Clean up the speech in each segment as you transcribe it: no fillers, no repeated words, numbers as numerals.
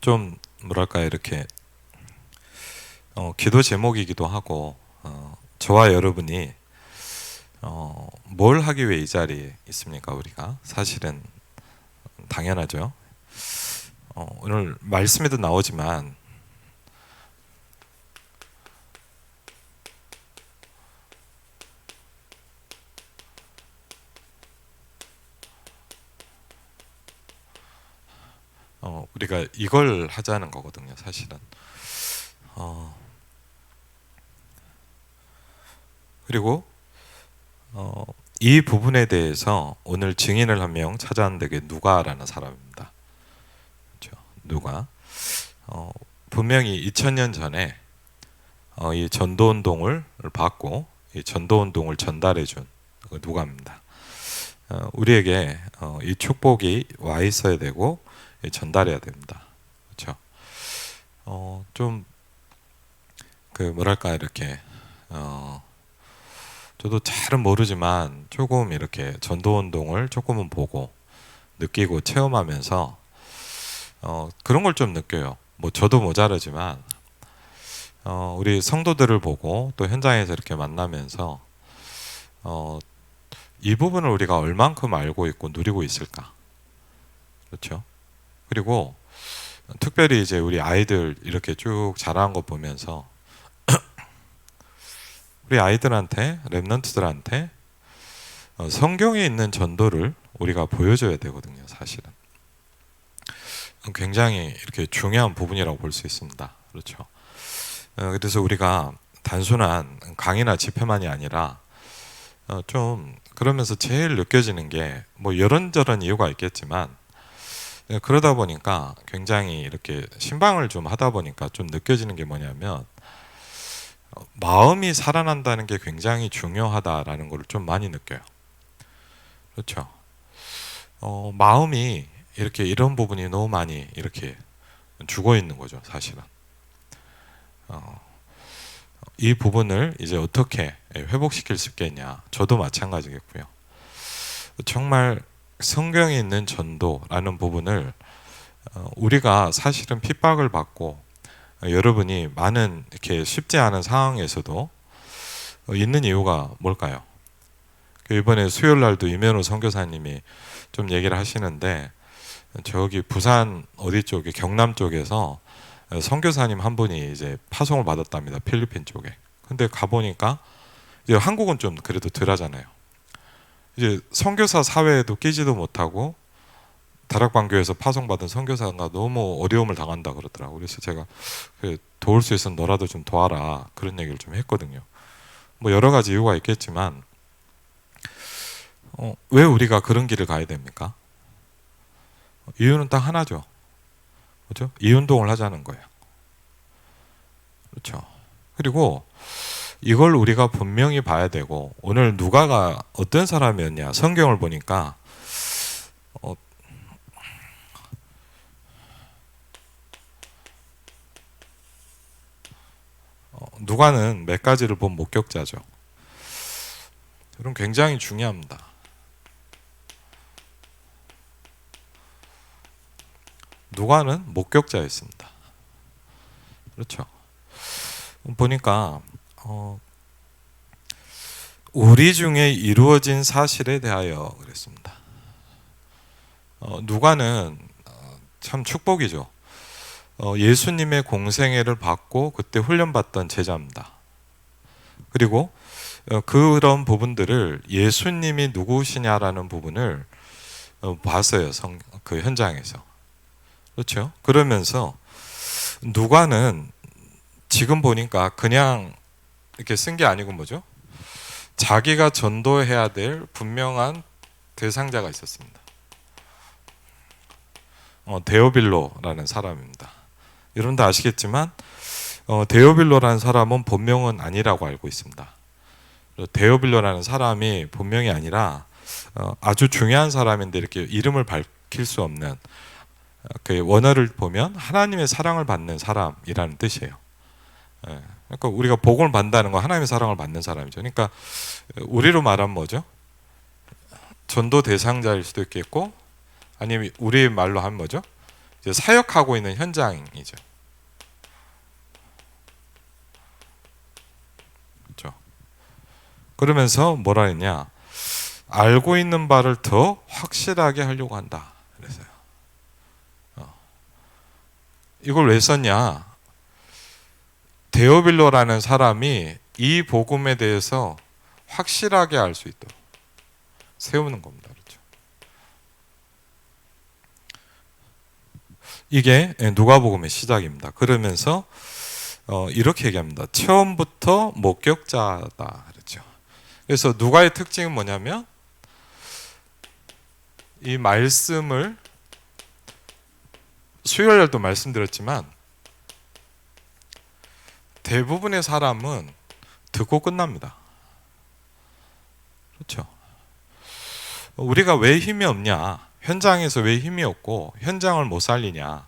좀 뭐랄까 이렇게 기도 제목이기도 하고 저와 여러분이 뭘 하기 위해 이 자리에 있습니까? 우리가 사실은 당연하죠. 오늘 말씀에도 나오지만 우리가 이걸 하자는 거거든요. 사실은. 그리고 이 부분에 대해서 오늘 증인을 한 명 찾아왔는데 그게 누가라는 사람입니다. 그렇죠? 누가 분명히 2000년 전에 이 전도운동을 받고 이 전도운동을 전달해준 누가입니다. 우리에게 이 축복이 와 있어야 되고 전달해야 됩니다. 그렇죠? 좀 그 뭐랄까 이렇게 저도 잘은 모르지만 조금 이렇게 전도운동을 조금은 보고 느끼고 체험하면서 그런 걸 좀 느껴요. 뭐 저도 모자르지만 우리 성도들을 보고 또 현장에서 이렇게 만나면서 이 부분을 우리가 얼만큼 알고 있고 누리고 있을까? 그렇죠? 그리고 특별히 이제 우리 아이들 이렇게 쭉 자라는 거 보면서 우리 아이들한테 랩런트들한테 성경에 있는 전도를 우리가 보여줘야 되거든요. 사실은 굉장히 이렇게 중요한 부분이라고 볼 수 있습니다. 그렇죠? 그래서 우리가 단순한 강의나 집회만이 아니라 좀 그러면서 제일 느껴지는 게 뭐 이런저런 이유가 있겠지만 그러다 보니까 굉장히 이렇게 신방을 좀 하다 보니까 좀 느껴지는 게 뭐냐면 마음이 살아난다는 게 굉장히 중요하다라는 걸 좀 많이 느껴요. 그렇죠? 마음이 이렇게 이런 부분이 너무 많이 이렇게 죽어 있는 거죠, 사실은. 이 부분을 이제 어떻게 회복시킬 수 있겠냐? 저도 마찬가지겠고요. 정말 성경에 있는 전도라는 부분을 우리가 사실은 핍박을 받고 여러분이 많은 이렇게 쉽지 않은 상황에서도 있는 이유가 뭘까요? 이번에 수요일 날도 이면호 선교사님이 좀 얘기를 하시는데 저기 부산 어디 쪽에 경남 쪽에서 선교사님 한 분이 이제 파송을 받았답니다. 필리핀 쪽에. 근데 가보니까 이제 한국은 좀 그래도 덜 하잖아요. 이제 선교사 사회에도 끼지도 못하고 다락방교에서 파송받은 선교사가 너무 어려움을 당한다 그러더라고요. 그래서 제가 도울 수 있으면 너라도 좀 도와라 그런 얘기를 좀 했거든요. 뭐 여러 가지 이유가 있겠지만 왜 우리가 그런 길을 가야 됩니까? 이유는 딱 하나죠. 그렇죠? 이운동을 하자는 거예요. 그렇죠? 그리고 이걸 우리가 분명히 봐야 되고 오늘 누가가 어떤 사람이었냐 성경을 보니까 누가는 몇 가지를 본 목격자죠. 그럼 굉장히 중요합니다. 누가는 목격자였습니다. 그렇죠? 보니까 우리 중에 이루어진 사실에 대하여 그랬습니다. 누가는 참 축복이죠. 예수님의 공생애를 받고 그때 훈련받던 제자입니다. 그리고 그런 부분들을 예수님이 누구시냐라는 부분을 봤어요. 그 현장에서. 그렇죠? 그러면서 누가는 지금 보니까 그냥 이렇게 쓴 게 아니고 뭐죠? 자기가 전도해야 될 분명한 대상자가 있었습니다. 데오빌로라는 사람입니다. 여러분도 아시겠지만 데오빌로라는 사람은 본명은 아니라고 알고 있습니다. 데오빌로라는 사람이 본명이 아니라 아주 중요한 사람인데 이렇게 이름을 밝힐 수 없는 그 원어를 보면 하나님의 사랑을 받는 사람이라는 뜻이에요. 그러니까 우리가 복을 받는다는 건 하나님의 사랑을 받는 사람이죠. 그러니까 우리로 말하면 뭐죠? 전도 대상자일 수도 있겠고 아니면 우리 말로 하면 뭐죠? 이제 사역하고 있는 현장이죠. 그렇죠. 그러면서 뭐라 했냐? 알고 있는 바를 더 확실하게 하려고 한다. 그래서요. 이걸 왜 썼냐? 데오빌로라는 사람이 이 복음에 대해서 확실하게 알 수 있도록 세우는 겁니다. 그렇죠? 이게 누가복음의 시작입니다. 그러면서 이렇게 얘기합니다. 처음부터 목격자다. 그렇죠? 그래서 누가의 특징은 뭐냐면 이 말씀을 수요일날도 말씀드렸지만 대부분의 사람은 듣고 끝납니다. 그렇죠? 우리가 왜 힘이 없냐? 현장에서 왜 힘이 없고 현장을 못 살리냐?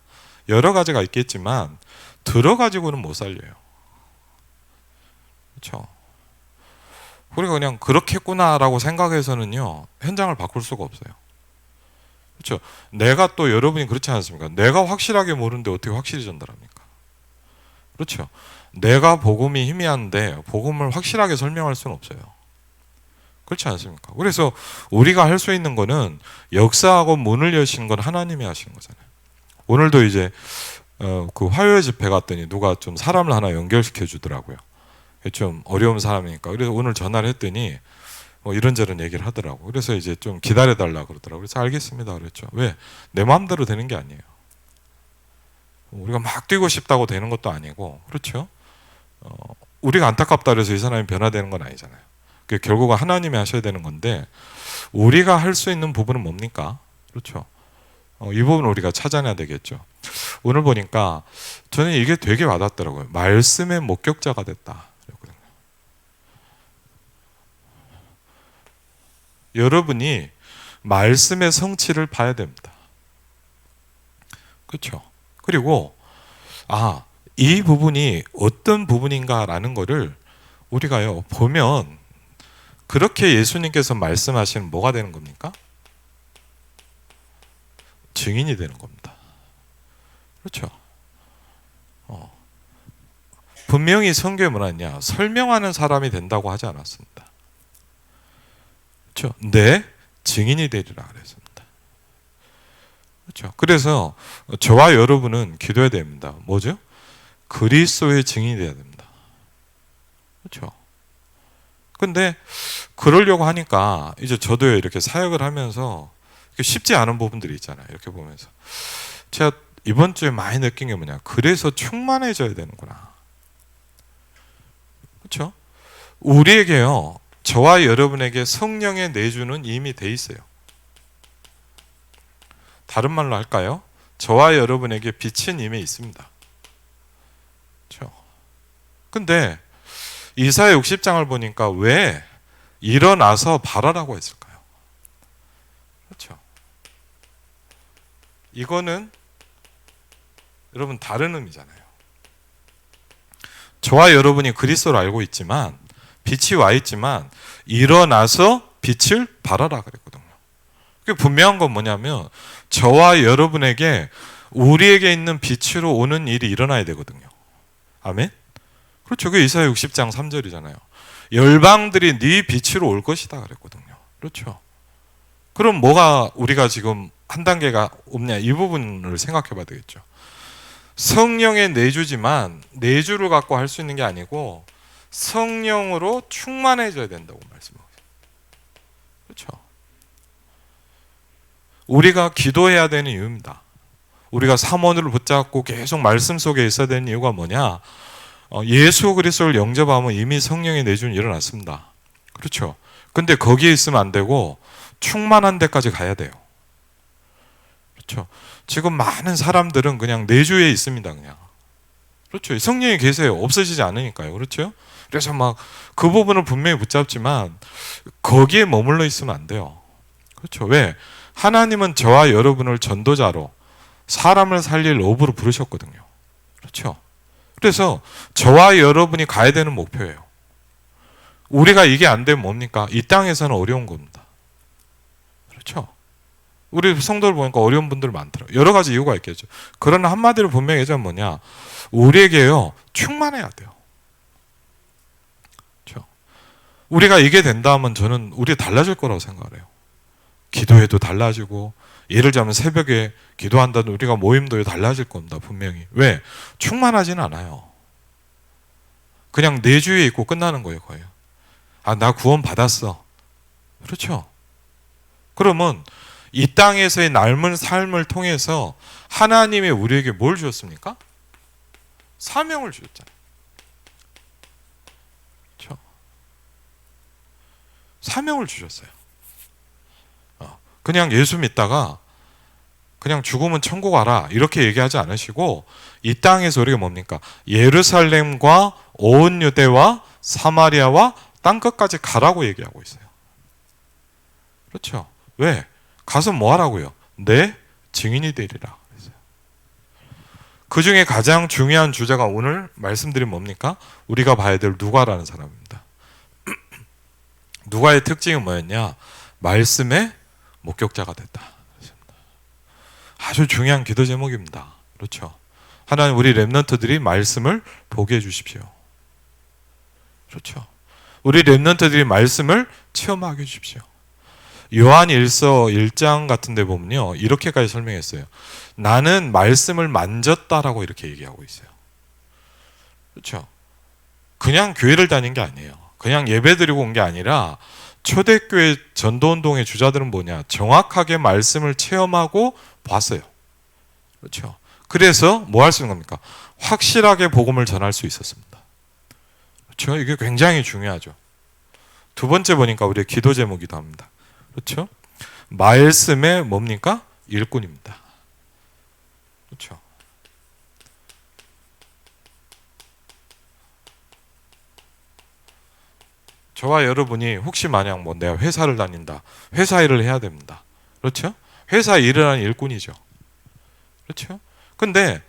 여러 가지가 있겠지만 들어가지고는 못 살려요. 그렇죠? 우리가 그냥 그렇겠구나라고 생각해서는요 현장을 바꿀 수가 없어요. 그렇죠? 내가 또 여러분이 그렇지 않습니까? 내가 확실하게 모르는데 어떻게 확실히 전달합니까? 그렇죠? 내가 복음이 희미한데 복음을 확실하게 설명할 수는 없어요. 그렇지 않습니까? 그래서 우리가 할 수 있는 거는 역사하고 문을 여신 건 하나님이 하시는 거잖아요. 오늘도 이제 그 화요일 집회 갔더니 누가 좀 사람을 하나 연결시켜 주더라고요. 좀 어려운 사람이니까. 그래서 오늘 전화를 했더니 뭐 이런저런 얘기를 하더라고. 그래서 이제 좀 기다려달라 그러더라고요. 그래서 알겠습니다 그랬죠. 왜? 내 마음대로 되는 게 아니에요. 우리가 막 뛰고 싶다고 되는 것도 아니고, 그렇죠? 우리가 안타깝다 그래서 이 사람이 변화되는 건 아니잖아요. 결국은 하나님이 하셔야 되는 건데 우리가 할 수 있는 부분은 뭡니까? 그렇죠? 이 부분을 우리가 찾아내야 되겠죠. 오늘 보니까 저는 이게 되게 와닿더라고요. 말씀의 목격자가 됐다. 여러분이 말씀의 성취를 봐야 됩니다. 그렇죠? 그리고 이 부분이 어떤 부분인가라는 거를 우리가요 보면 그렇게 예수님께서 말씀하시는 뭐가 되는 겁니까? 증인이 되는 겁니다. 그렇죠? 분명히 성경에 뭐라 했냐? 설명하는 사람이 된다고 하지 않았습니다. 그렇죠? 내 증인이 되리라 그랬습니다. 그렇죠? 그래서 저와 여러분은 기도해야 됩니다. 뭐죠? 그리스도의 증인이 돼야 됩니다. 그렇죠? 근데 그러려고 하니까 이제 저도 이렇게 사역을 하면서 쉽지 않은 부분들이 있잖아요. 이렇게 보면서 제가 이번 주에 많이 느낀 게 뭐냐? 그래서 충만해져야 되는구나. 그렇죠? 우리에게요, 저와 여러분에게 성령의 내주는 이미 돼 있어요. 다른 말로 할까요? 저와 여러분에게 빛은 이미 있습니다. 그렇죠? 근데 이사야 60장을 보니까 왜 일어나서 발하라고 했을까요? 그렇죠? 이거는 여러분 다른 의미잖아요. 저와 여러분이 그리스도를 알고 있지만 빛이 와 있지만 일어나서 빛을 발하라 그랬거든요. 그게 분명한 건 뭐냐면 저와 여러분에게 우리에게 있는 빛으로 오는 일이 일어나야 되거든요. 아멘? 그렇죠. 그게 이사야 60장 3절이잖아요. 열방들이 네 빛으로 올 것이다 그랬거든요. 그렇죠. 그럼 뭐가 우리가 지금 한 단계가 없냐? 이 부분을 생각해 봐야 되겠죠. 성령의 내주지만 내주를 갖고 할 수 있는 게 아니고 성령으로 충만해져야 된다고 말씀하세요. 그렇죠. 우리가 기도해야 되는 이유입니다. 우리가 사모를 붙잡고 계속 말씀 속에 있어야 되는 이유가 뭐냐? 예수 그리스도를 영접하면 이미 성령의 내주는 일어났습니다. 그렇죠. 근데 거기에 있으면 안 되고 충만한 데까지 가야 돼요. 그렇죠. 지금 많은 사람들은 그냥 내주에 있습니다. 그냥. 그렇죠. 성령이 계세요. 없어지지 않으니까요. 그렇죠. 그래서 막 그 부분을 분명히 붙잡지만 거기에 머물러 있으면 안 돼요. 그렇죠. 왜? 하나님은 저와 여러분을 전도자로 사람을 살릴 어부로 부르셨거든요. 그렇죠. 그래서 저와 여러분이 가야 되는 목표예요. 우리가 이게 안 되면 뭡니까? 이 땅에서는 어려운 겁니다. 그렇죠. 우리 성도를 보니까 어려운 분들 많더라고요. 여러 가지 이유가 있겠죠. 그러나 한마디로 분명히 얘기하면 뭐냐, 우리에게요 충만해야 돼요. 그렇죠? 우리가 이게 된다면 저는 우리 달라질 거라고 생각을 해요. 기도해도 달라지고, 예를 들자면 새벽에 기도한다는 우리가 모임도 달라질 겁니다. 분명히. 왜? 충만하지는 않아요. 그냥 내주에 있고 끝나는 거예요. 거의. 아, 나 구원 받았어. 그렇죠? 그러면 이 땅에서의 남은 삶을 통해서 하나님이 우리에게 뭘 주셨습니까? 사명을 주셨잖아요. 그렇죠? 사명을 주셨어요. 그냥 예수 믿다가 그냥 죽으면 천국 와라 이렇게 얘기하지 않으시고, 이 땅에서 우리가 뭡니까? 예루살렘과 온 유대와 사마리아와 땅끝까지 가라고 얘기하고 있어요. 그렇죠? 왜? 가서 뭐 하라고요? 내 증인이 되리라. 그 중에 가장 중요한 주제가 오늘 말씀드린 뭡니까? 우리가 봐야 될 누가라는 사람입니다. 누가의 특징은 뭐였냐? 말씀의 목격자가 됐다. 아주 중요한 기도 제목입니다. 그렇죠? 하나님, 우리 렘넌트들이 말씀을 보게 해주십시오. 그렇죠? 우리 렘넌트들이 말씀을 체험하게 해주십시오. 요한 1서 1장 같은 데 보면요, 이렇게까지 설명했어요. 나는 말씀을 만졌다라고 이렇게 얘기하고 있어요. 그렇죠? 그냥 교회를 다닌 게 아니에요. 그냥 예배 드리고 온 게 아니라, 초대교회 전도운동의 주자들은 뭐냐? 정확하게 말씀을 체험하고 봤어요. 그렇죠? 그래서 뭐 할 수 있는 겁니까? 확실하게 복음을 전할 수 있었습니다. 그렇죠? 이게 굉장히 중요하죠. 두 번째 보니까 우리의 기도 제목이기도 합니다. 그렇죠? 말씀의 뭡니까? 일꾼입니다. 그렇죠? 저와 여러분이 혹시 만약 뭐 내가 회사를 다닌다, 회사 일을 해야 됩니다. 그렇죠? 회사 일을 하는 일꾼이죠. 그렇죠? 근데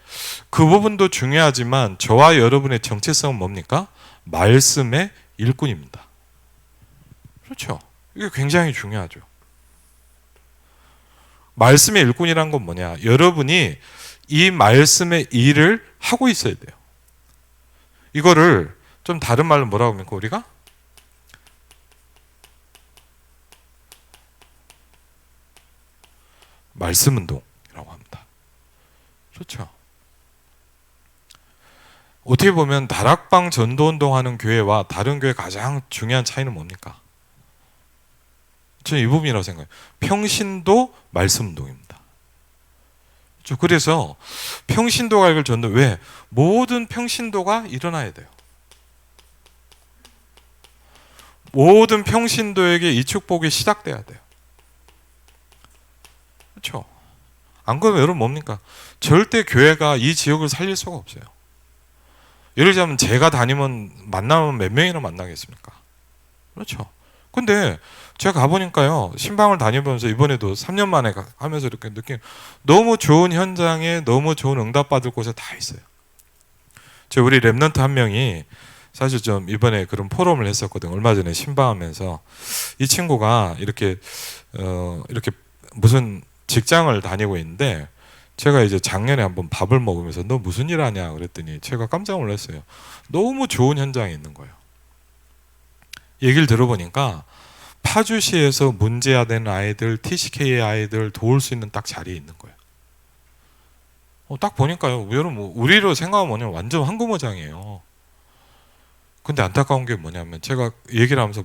그 부분도 중요하지만 저와 여러분의 정체성은 뭡니까? 말씀의 일꾼입니다. 그렇죠? 이게 굉장히 중요하죠. 말씀의 일꾼이란 건 뭐냐? 여러분이 이 말씀의 일을 하고 있어야 돼요. 이거를 좀 다른 말로 뭐라고 합니까? 우리가? 말씀 운동이라고 합니다. 그렇죠? 어떻게 보면 다락방 전도 운동하는 교회와 다른 교회 가장 중요한 차이는 뭡니까? 저는 이 부분이라고 생각해요. 평신도 말씀 운동입니다. 그렇죠? 그래서 평신도가 이걸 전도, 왜? 모든 평신도가 일어나야 돼요. 모든 평신도에게 이 축복이 시작돼야 돼요. 그렇죠? 안 그러면 여러분 뭡니까? 절대 교회가 이 지역을 살릴 수가 없어요. 예를 들자면 제가 다니면 만나면 몇 명이나 만나겠습니까? 그렇죠? 근데 제가 가보니까요, 신방을 다니면서 이번에도 3년 만에 하면서 이렇게 느낀, 너무 좋은 현장에 너무 좋은 응답받을 곳에 다 있어요. 우리 랩런트 한 명이 사실 좀 이번에 그런 포럼을 했었거든요. 얼마 전에 신방하면서 이 친구가 이렇게 무슨 직장을 다니고 있는데, 제가 이제 작년에 한번 밥을 먹으면서 너 무슨 일 하냐 그랬더니 제가 깜짝 놀랐어요. 너무 좋은 현장에 있는 거예요. 얘기를 들어보니까 파주시에서 문제가 되는 아이들, TCK의 아이들 도울 수 있는 딱 자리에 있는 거예요. 딱 보니까요, 여러분 우리로 생각하면 뭐냐면 완전 황금어장이에요. 근데 안타까운 게 뭐냐면 제가 얘기를 하면서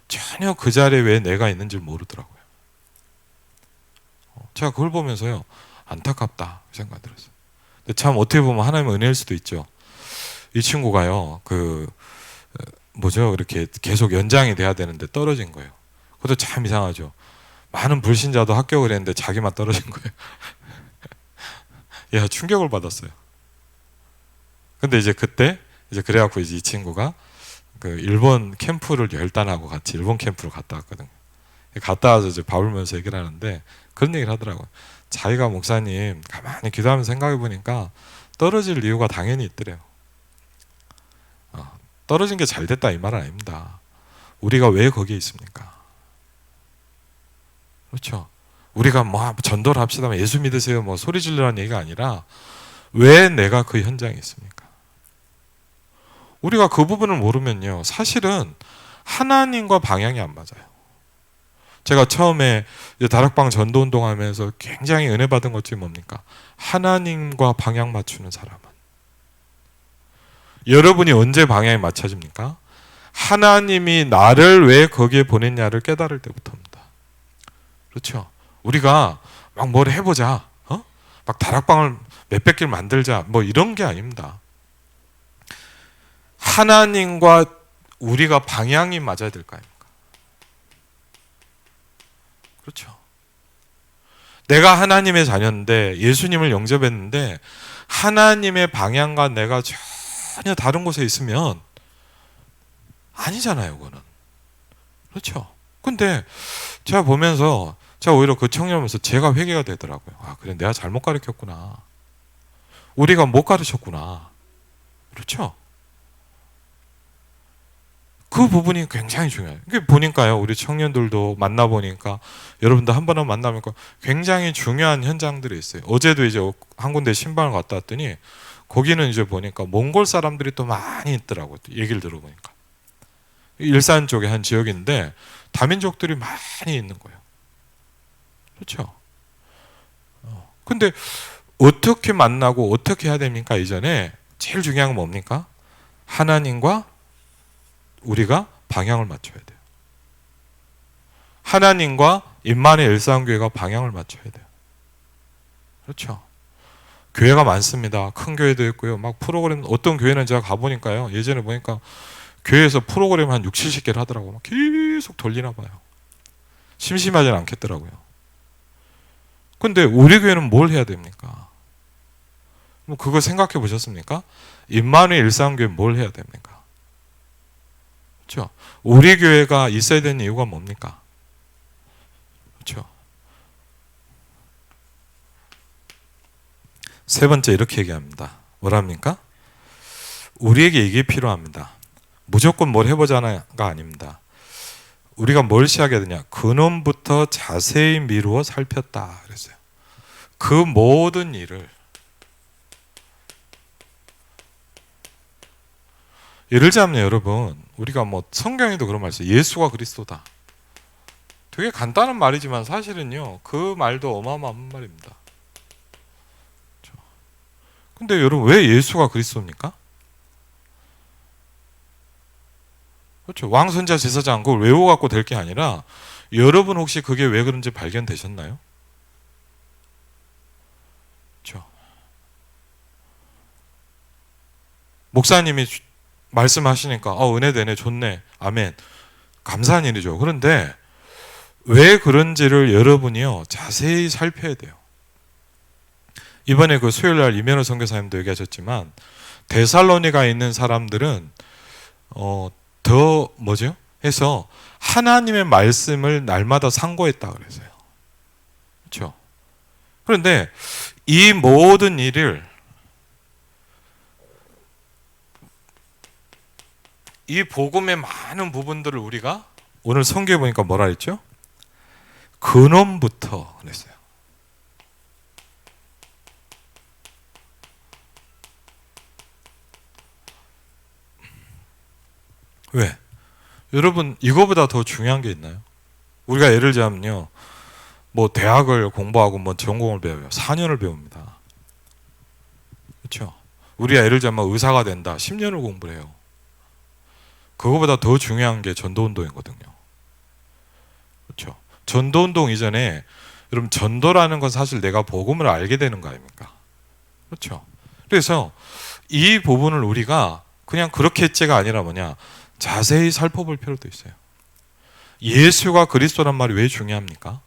전혀 그 자리에 왜 내가 있는지 모르더라고요. 제가 그걸 보면서요, 안타깝다 생각이 들었어요. 근데 참 어떻게 보면 하나님의 은혜일 수도 있죠. 이 친구가요, 이렇게 계속 연장이 돼야 되는데 떨어진 거예요. 그것도 참 이상하죠. 많은 불신자도 합격을 했는데 자기만 떨어진 거예요. 야, 충격을 받았어요. 근데 이제 그때 그래갖고 이제 이 친구가 그 일본 캠프를 열단하고 같이 일본 캠프를 갔다 왔거든요. 갔다 와서 이제 밥을 먹으면서 얘기를 하는데 그런 얘기를 하더라고요. 자기가 목사님 가만히 기도하면서 생각해 보니까 떨어질 이유가 당연히 있더래요. 떨어진 게 잘 됐다 이 말은 아닙니다. 우리가 왜 거기에 있습니까? 그렇죠. 우리가 뭐 전도를 합시다, 예수 믿으세요, 뭐 소리 지르라는 얘기가 아니라 왜 내가 그 현장에 있습니까? 우리가 그 부분을 모르면요, 사실은 하나님과 방향이 안 맞아요. 제가 처음에 다락방 전도 운동하면서 굉장히 은혜 받은 것 중에 뭡니까? 하나님과 방향 맞추는 사람은, 여러분이 언제 방향이 맞춰집니까? 하나님이 나를 왜 거기에 보냈냐를 깨달을 때부터입니다. 그렇죠? 우리가 막 뭘 해보자, 막 다락방을 몇백 개를 만들자, 뭐 이런 게 아닙니다. 하나님과 우리가 방향이 맞아야 될 거 아닙니까? 그렇죠? 내가 하나님의 자녀인데, 예수님을 영접했는데 하나님의 방향과 내가 전혀 다른 곳에 있으면 아니잖아요, 그거는. 그렇죠? 근데 제가 보면서 제가 오히려 그 청년하면서 제가 회개가 되더라고요. 아, 그래, 내가 잘못 가르쳤구나. 우리가 못 가르쳤구나. 그렇죠? 그 부분이 굉장히 중요해요. 이게 보니까요, 우리 청년들도 만나보니까, 여러분도 한 번은 만나니까 굉장히 중요한 현장들이 있어요. 어제도 이제 한 군데 신방을 갔다 왔더니, 거기는 이제 보니까 몽골 사람들이 또 많이 있더라고요. 얘기를 들어보니까. 일산 쪽의 한 지역인데, 다민족들이 많이 있는 거예요. 그렇죠? 근데 어떻게 만나고 어떻게 해야 됩니까? 이전에 제일 중요한 건 뭡니까? 하나님과 우리가 방향을 맞춰야 돼요. 하나님과 임마누엘 일상교회가 방향을 맞춰야 돼요. 그렇죠? 교회가 많습니다. 큰 교회도 있고요. 막 프로그램, 어떤 교회는 제가 가보니까요, 예전에 보니까 교회에서 프로그램 한 6, 70개를 하더라고요. 막 계속 돌리나 봐요. 심심하진 않겠더라고요. 근데 우리 교회는 뭘 해야 됩니까? 뭐 그거 생각해 보셨습니까? 임마누엘 일상교회 뭘 해야 됩니까? 그렇죠? 우리 교회가 있어야 되는 이유가 뭡니까? 그렇죠? 세 번째 이렇게 얘기합니다. 뭐랍니까? 우리에게 이게 필요합니다. 무조건 뭘 해보자가 아닙니다. 우리가 뭘 시작해야 되냐? 근원부터 자세히 미루어 살폈다 그랬어요. 그 모든 일을, 예를 들자면 여러분, 우리가 뭐 성경에도 그런 말 있어요. 예수가 그리스도다. 되게 간단한 말이지만 사실은요, 그 말도 어마어마한 말입니다. 그렇죠? 근데 여러분, 왜 예수가 그리스도입니까? 그렇죠. 왕선자 제사장 그걸 외워갖고 될 게 아니라, 여러분 혹시 그게 왜 그런지 발견되셨나요? 그렇죠. 목사님이 말씀하시니까 은혜 되네, 좋네, 아멘, 감사한 일이죠. 그런데 왜 그런지를 여러분이요, 자세히 살펴야 돼요. 이번에 그 수요일날 이면호 선교사님도 얘기하셨지만, 데살로니가에 있는 사람들은 더 뭐죠? 해서 하나님의 말씀을 날마다 상고했다 그랬어요. 그렇죠? 그런데 이 모든 일을, 이 복음의 많은 부분들을 우리가 오늘 성경에 보니까 뭐라 했죠? 근원부터 그랬어요. 왜? 여러분, 이거보다 더 중요한 게 있나요? 우리가 예를 들자면요, 뭐 대학을 공부하고 뭐 전공을 배워요. 4년을 배웁니다. 그렇죠? 우리가 예를 들자면 의사가 된다. 10년을 공부를 해요. 그거보다 더 중요한 게 전도운동이거든요. 그렇죠? 전도운동 이전에, 여러분, 전도라는 건 사실 내가 복음을 알게 되는 거 아닙니까? 그렇죠? 그래서 이 부분을 우리가 그냥 그렇게 했지가 아니라 뭐냐, 자세히 살펴볼 필요도 있어요. 예수가 그리스도란 말이 왜 중요합니까?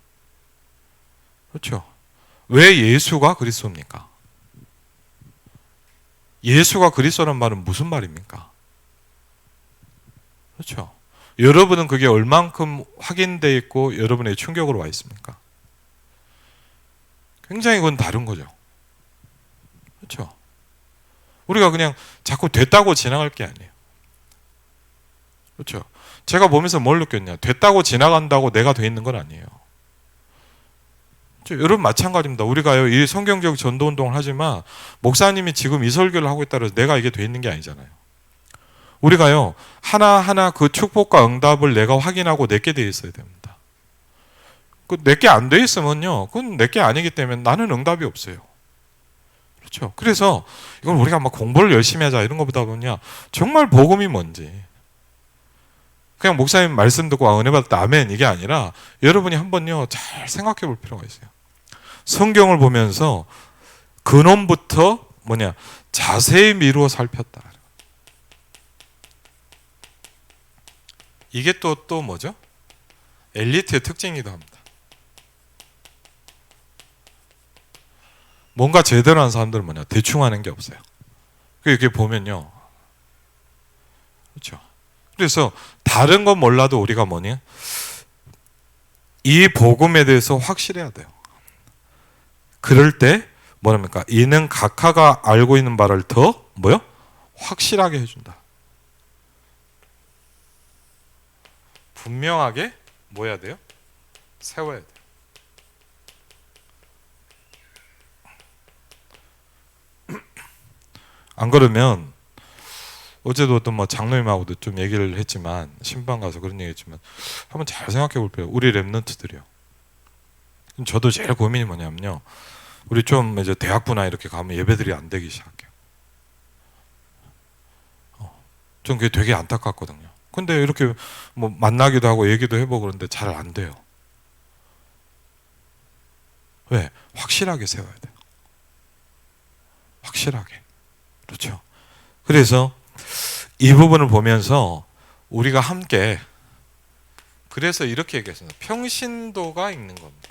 그렇죠? 왜 예수가 그리스도입니까? 예수가 그리스도란 말은 무슨 말입니까? 그렇죠? 여러분은 그게 얼만큼 확인되어 있고 여러분의 충격으로 와 있습니까? 굉장히 그건 다른 거죠. 그렇죠? 우리가 그냥 자꾸 됐다고 지나갈 게 아니에요. 그렇죠? 제가 보면서 뭘 느꼈냐? 됐다고 지나간다고 내가 돼 있는 건 아니에요. 여러분 마찬가지입니다. 우리가요 이 성경적 전도 운동을 하지만 목사님이 지금 이 설교를 하고 있다고 해서 내가 이게 돼 있는 게 아니잖아요. 우리가요 하나하나 그 축복과 응답을 내가 확인하고 내게 돼 있어야 됩니다. 그 내게 안 돼 있으면요 그건 내게 아니기 때문에 나는 응답이 없어요. 그렇죠. 그래서 이걸 우리가 막 공부를 열심히 하자 이런 것보다 보냐 정말 복음이 뭔지 그냥 목사님 말씀 듣고 은혜 받았다 아멘 이게 아니라 여러분이 한번요 잘 생각해 볼 필요가 있어요. 성경을 보면서 근원부터 자세히 미루어 살폈다. 이게 또 뭐죠? 엘리트의 특징이기도 합니다. 뭔가 제대로 하는 사람들은 대충 하는 게 없어요. 이렇게 보면요. 그렇죠. 그래서 다른 건 몰라도 우리가 이 복음에 대해서 확실해야 돼요. 그럴 때 이는 각하가 알고 있는 바를 더 확실하게 해준다. 분명하게 뭐 해야 돼요? 세워야 돼요. 안 그러면 어제도 어떤 장로님하고도 좀 얘기를 했지만 신방 가서 그런 얘기했지만 한번 잘 생각해 볼 필요. 우리 랩런트들이요. 저도 제일 고민이 뭐냐면요. 우리 좀 이제 대학부나 이렇게 가면 예배들이 안 되기 시작해요. 좀 그게 되게 안타깝거든요. 근데 이렇게 만나기도 하고 얘기도 해보고 그러는데 잘 안 돼요. 왜? 확실하게 세워야 돼요. 확실하게. 그렇죠. 그래서 이 부분을 보면서 우리가 함께 그래서 이렇게 얘기했습니다. 평신도가 있는 겁니다.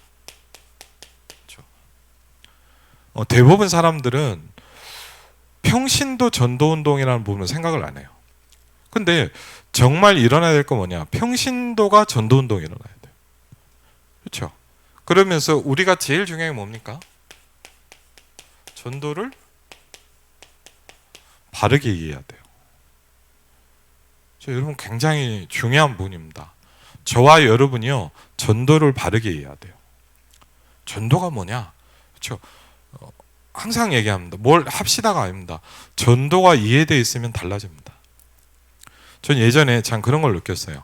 그렇죠. 대부분 사람들은 평신도 전도운동이라는 부분은 생각을 안 해요. 근데 정말 일어나야 될 건 평신도가 전도운동이 일어나야 돼요. 그렇죠. 그러면서 우리가 제일 중요한 게 뭡니까? 전도를 바르게 이해해야 돼요. 여러분 굉장히 중요한 부분입니다. 저와 여러분이요 전도를 바르게 이해해야 돼요. 전도가 뭐냐? 그렇죠. 항상 얘기합니다. 뭘 합시다가 아닙니다. 전도가 이해되어 있으면 달라집니다. 전 예전에 참 그런 걸 느꼈어요.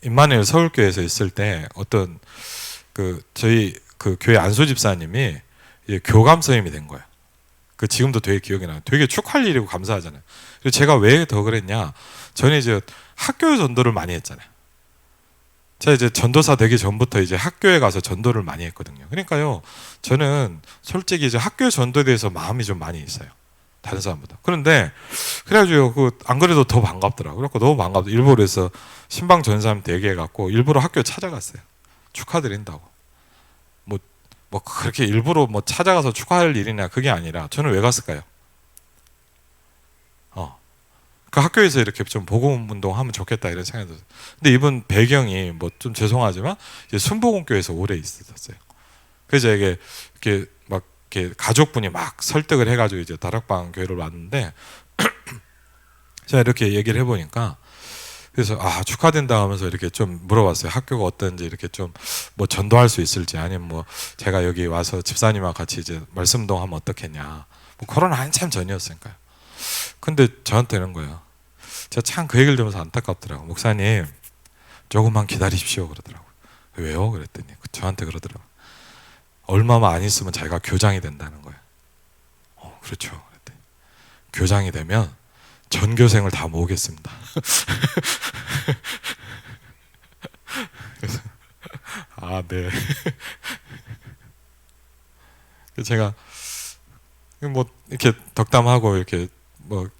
임마누엘 서울교회에서 있을 때 어떤 저희 교회 안수 집사님이 교감 선임이 된 거예요. 지금도 되게 기억이 나요. 되게 축하할 일이고 감사하잖아요. 그리고 제가 왜 더 그랬냐? 저는 이제 학교 전도를 많이 했잖아요. 제가 이제 전도사 되기 전부터 이제 학교에 가서 전도를 많이 했거든요. 그러니까요, 저는 솔직히 이제 학교 전도에 대해서 마음이 좀 많이 있어요. 다른 사람보다. 그런데 그래가지고 안 그래도 더 반갑더라고요. 그래서 너무 반갑다. 일부러 그래서 신방 전사님한테 얘기해갖고 일부러 학교 찾아갔어요. 축하드린다고. 그렇게 일부러 찾아가서 축하할 일이냐 그게 아니라 저는 왜 갔을까요? 그 학교에서 이렇게 좀 복음 운동하면 좋겠다 이런 생각이 들었어요. 근데 이분 배경이 좀 죄송하지만 이제 순복음교회에서 오래 있었어요. 그래서 이렇게 가족분이 막 설득을 해가지고 이제 다락방 교회를 왔는데 제가 이렇게 얘기를 해보니까 그래서 축하된다 하면서 이렇게 좀 물어봤어요. 학교가 어떤지 이렇게 좀 전도할 수 있을지 아니면 제가 여기 와서 집사님하고 같이 이제 말씀동 하면 어떻겠냐. 코로나 한참 전이었으니까요. 근데 저한테 이런 거예요. 제가 참 그 얘기를 들으면서 안타깝더라고요. 목사님 조금만 기다리십시오 그러더라고요. 왜요? 그랬더니 저한테 그러더라고요. 얼마만 안 있으면 자기가 교장이 된다는 거예요. 그렇죠. 그랬더니 교장이 되면 전교생을 다 모으겠습니다. 그래서 네. 제가 이렇게 덕담하고 이렇게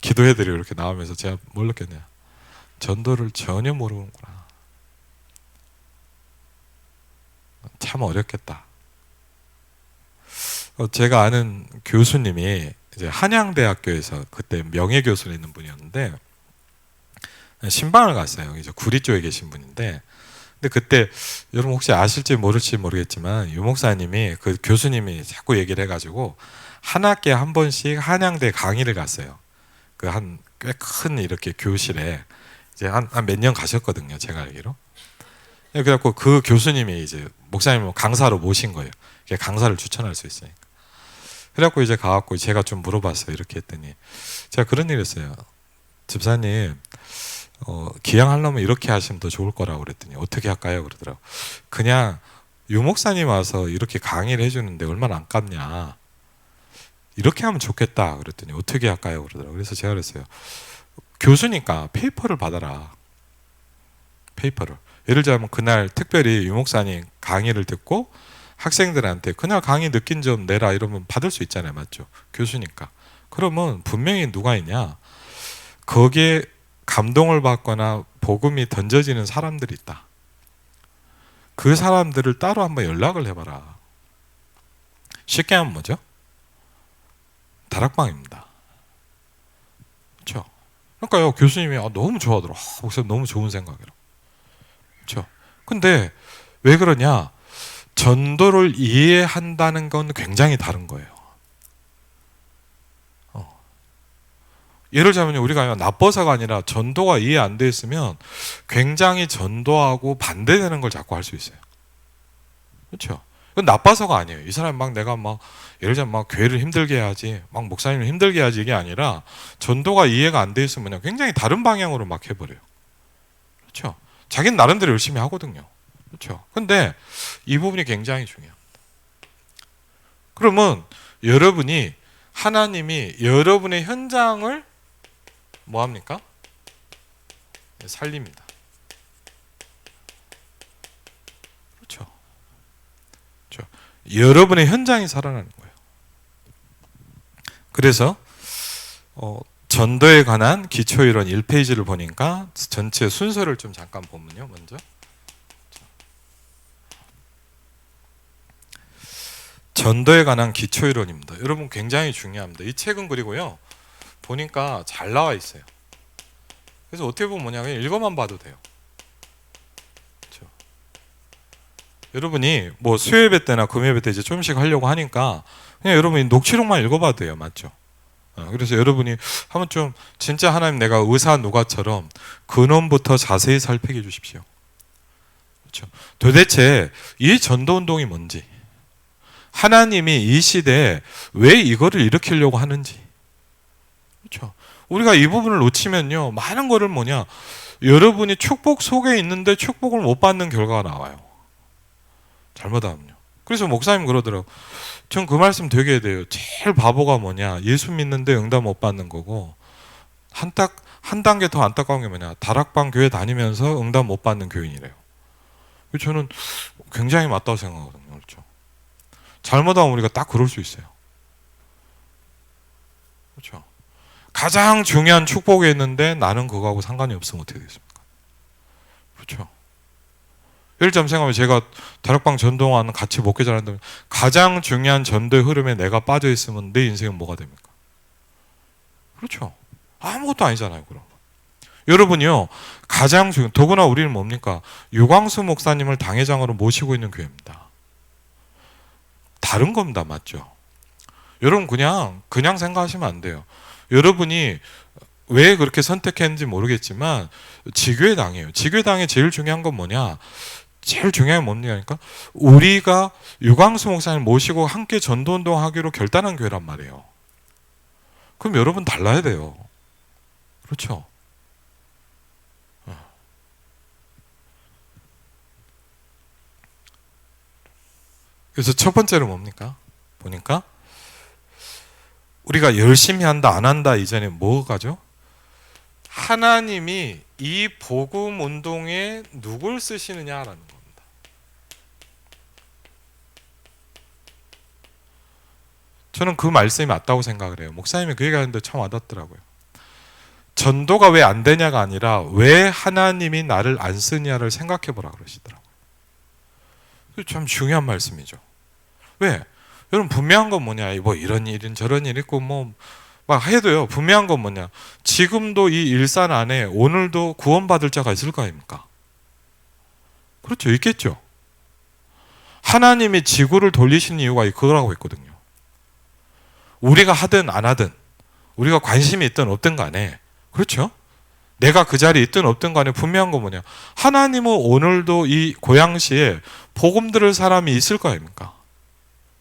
기도해드리고 이렇게 나오면서 제가 뭘 느꼈냐? 전도를 전혀 모르는구나. 참 어렵겠다. 제가 아는 교수님이 이제 한양대학교에서 그때 명예교수로 있는 분이었는데 신방을 갔어요. 이제 구리 쪽에 계신 분인데, 근데 그때 여러분 혹시 아실지 모를지 모르겠지만 유 목사님이 그 교수님이 자꾸 얘기를 해가지고 한 학기에 한 번씩 한양대 강의를 갔어요. 꽤 큰 이렇게 교실에 이제 한 몇 년 가셨거든요. 제가 알기로. 그래갖고 그 교수님이 이제 목사님을 강사로 모신 거예요. 강사를 추천할 수 있으니까. 그래갖고 이제 가갖고 제가 좀 물어봤어요. 이렇게 했더니 제가 그런 일 했어요. 집사님, 기양하려면 이렇게 하시면 더 좋을 거라고 그랬더니 어떻게 할까요? 그러더라고. 그냥 유 목사님 와서 이렇게 강의를 해주는데 얼마나 아깝냐. 이렇게 하면 좋겠다. 그랬더니 어떻게 할까요? 그러더라고. 그래서 제가 그랬어요. 교수니까 페이퍼를 받아라. 페이퍼를. 예를 들자면 그날 특별히 유 목사님 강의를 듣고 학생들한테 그날 강의 느낀 점 내라 이러면 받을 수 있잖아요. 맞죠? 교수니까. 그러면 분명히 누가 있냐? 거기에 감동을 받거나 복음이 던져지는 사람들이 있다. 그 사람들을 따로 한번 연락을 해봐라. 쉽게 하면 뭐죠? 다락방입니다. 그렇죠? 그러니까요, 교수님이 너무 좋아하더라. 목사님 너무 좋은 생각이라. 그렇죠? 근데 왜 그러냐? 전도를 이해한다는 건 굉장히 다른 거예요. 예를 들자면 우리가 나빠서가 아니라 전도가 이해 안 돼 있으면 굉장히 전도하고 반대되는 걸 자꾸 할 수 있어요. 그렇죠? 그건 나빠서가 아니에요. 이 사람 막 내가 막 예를 들자면 막 교회를 힘들게 해야지, 막 목사님을 힘들게 해야지 이게 아니라 전도가 이해가 안 돼 있으면 굉장히 다른 방향으로 막 해버려요. 그렇죠? 자기는 나름대로 열심히 하거든요. 그렇죠? 근데 이 부분이 굉장히 중요합니다. 그러면 여러분이 하나님이 여러분의 현장을 뭐 합니까? 살립니다. 그렇죠? 그렇죠? 여러분의 현장이 살아나는 거예요. 그래서 전도에 관한 기초이론 1페이지를 보니까 전체 순서를 좀 잠깐 보면요. 먼저 전도에 관한 기초이론입니다. 여러분 굉장히 중요합니다. 이 책은 그리고요. 보니까 잘 나와 있어요. 그래서 어떻게 보면 뭐냐, 그냥 읽어만 봐도 돼요. 그렇죠? 여러분이 뭐 수요예배 때나 금요예배 때 이제 조금씩 하려고 하니까 그냥 여러분이 녹취록만 읽어봐도 돼요. 맞죠? 그래서 여러분이 한번 좀 진짜 하나님 내가 의사 누가처럼 근원부터 자세히 살피게 해주십시오. 그렇죠? 도대체 이 전도운동이 뭔지, 하나님이 이 시대에 왜 이거를 일으키려고 하는지. 그렇죠? 우리가 이 부분을 놓치면요, 많은 거를 뭐냐, 여러분이 축복 속에 있는데 축복을 못 받는 결과가 나와요. 잘못하면요. 그래서 목사님 그러더라고. 전 그 말씀 되게 돼요. 제일 바보가 뭐냐, 예수 믿는데 응답 못 받는 거고, 한 단계 더 안타까운 게 뭐냐, 다락방 교회 다니면서 응답 못 받는 교인이래요. 저는 굉장히 맞다고 생각하거든요. 그렇죠? 잘못하면 우리가 딱 그럴 수 있어요. 그렇죠? 가장 중요한 축복이 있는데 나는 그거하고 상관이 없으면 어떻게 되겠습니까? 그렇죠? 예를 들자면 생각하면 제가 다락방 전도하는 같이 목회자를 한다면 가장 중요한 전도의 흐름에 내가 빠져 있으면 내 인생은 뭐가 됩니까? 그렇죠? 아무것도 아니잖아요. 그럼 여러분이요, 가장 중요한, 더구나 우리는 뭡니까? 유광수 목사님을 당회장으로 모시고 있는 교회입니다. 다른 겁니다. 맞죠? 여러분 그냥 생각하시면 안 돼요. 여러분이 왜 그렇게 선택했는지 모르겠지만 지교회당이에요. 지교회당의 제일 중요한 건 뭐냐? 제일 중요한 게 뭡니까? 우리가 유광수 목사님 모시고 함께 전도운동 하기로 결단한 교회란 말이에요. 그럼 여러분 달라야 돼요. 그렇죠? 그래서 첫 번째로 뭡니까? 보니까 우리가 열심히 한다 안 한다 이전에 뭐가죠? 하나님이 이 복음 운동에 누굴 쓰시느냐라는 겁니다. 저는 그 말씀이 맞다고 생각을 해요. 목사님이 그 얘기하는데 참 와닿더라고요. 전도가 왜 안 되냐가 아니라 왜 하나님이 나를 안 쓰냐를 생각해 보라 그러시더라고요. 참 중요한 말씀이죠. 왜? 여러분 분명한 건 뭐냐, 뭐 이런 일은 저런 일 있고 뭐 막 해도요, 분명한 건 뭐냐, 지금도 이 일산 안에 오늘도 구원받을 자가 있을 거 아닙니까? 그렇죠, 있겠죠. 하나님이 지구를 돌리시는 이유가 그거라고 했거든요. 우리가 하든 안 하든, 우리가 관심이 있든 없든 간에, 그렇죠? 내가 그 자리에 있든 없든 간에 분명한 건 뭐냐? 하나님은 오늘도 이 고양시에 복음 들을 사람이 있을 거 아닙니까?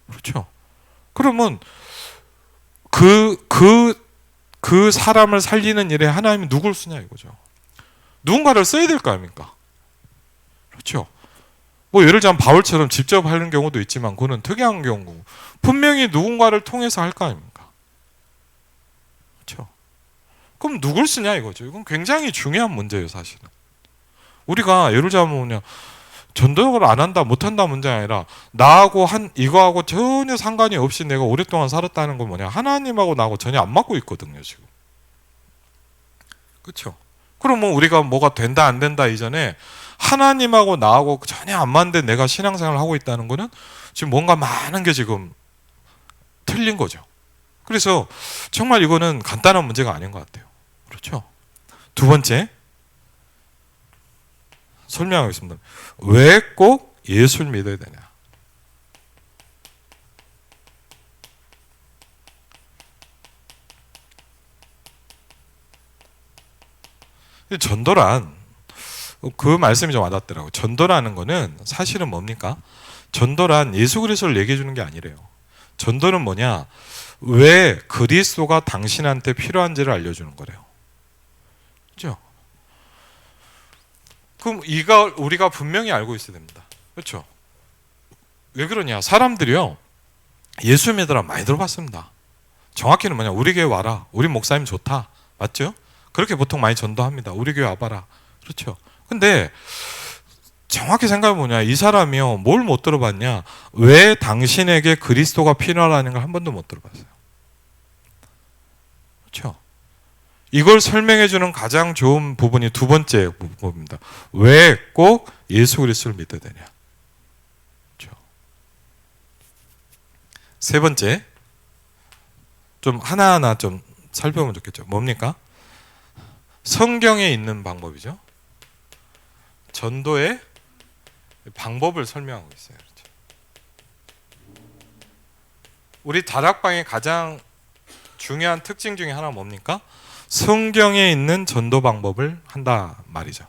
그렇죠? 그러면 그 사람을 살리는 일에 하나님이 누굴 쓰냐 이거죠. 누군가를 써야 될 거 아닙니까? 그렇죠? 뭐 예를 들면 바울처럼 직접 하는 경우도 있지만 그거는 특이한 경우고 분명히 누군가를 통해서 할 거 아닙니까? 그렇죠? 그럼 누굴 쓰냐 이거죠. 이건 굉장히 중요한 문제예요, 사실은. 우리가 예를 들면 뭐냐, 전도를 안 한다, 못 한다 문제가 아니라 나하고 이거하고 전혀 상관이 없이 내가 오랫동안 살았다는 건 뭐냐, 하나님하고 나하고 전혀 안 맞고 있거든요, 지금. 그렇죠? 그럼 뭐 우리가 뭐가 된다 안 된다 이전에 하나님하고 나하고 전혀 안 맞는데 내가 신앙생활을 하고 있다는 거는 지금 뭔가 많은 게 지금 틀린 거죠. 그래서 정말 이거는 간단한 문제가 아닌 것 같아요. 그렇죠? 두 번째 설명하겠습니다. 왜 꼭 예수를 믿어야 되냐? 전도란 그 말씀이 좀 와닿더라고요. 전도라는 거는 사실은 뭡니까? 전도란 예수 그리스도를 얘기해 주는 게 아니래요. 전도는 뭐냐? 왜 그리스도가 당신한테 필요한지를 알려주는 거래요. 그렇죠? 그럼 이걸 우리가 분명히 알고 있어야 됩니다. 그렇죠? 왜 그러냐? 사람들이요, 예수 믿으라 많이 들어봤습니다. 정확히는 뭐냐? 우리 교회 와라. 우리 목사님 좋다. 맞죠? 그렇게 보통 많이 전도합니다. 우리 교회 와봐라. 그렇죠? 근데 정확히 생각해 보냐, 이 사람이요 뭘 못 들어봤냐? 왜 당신에게 그리스도가 필요하다는 걸 한 번도 못 들어봤어요. 그렇죠? 이걸 설명해 주는 가장 좋은 부분이 두 번째 부분입니다. 왜 꼭 예수 그리스도를 믿어야 되냐? 그렇죠? 세 번째, 좀 하나하나 좀 살펴보면 좋겠죠. 뭡니까? 성경에 있는 방법이죠. 전도의 방법을 설명하고 있어요. 그렇죠? 우리 다락방의 가장 중요한 특징 중에 하나가 뭡니까? 성경에 있는 전도 방법을 한다 말이죠.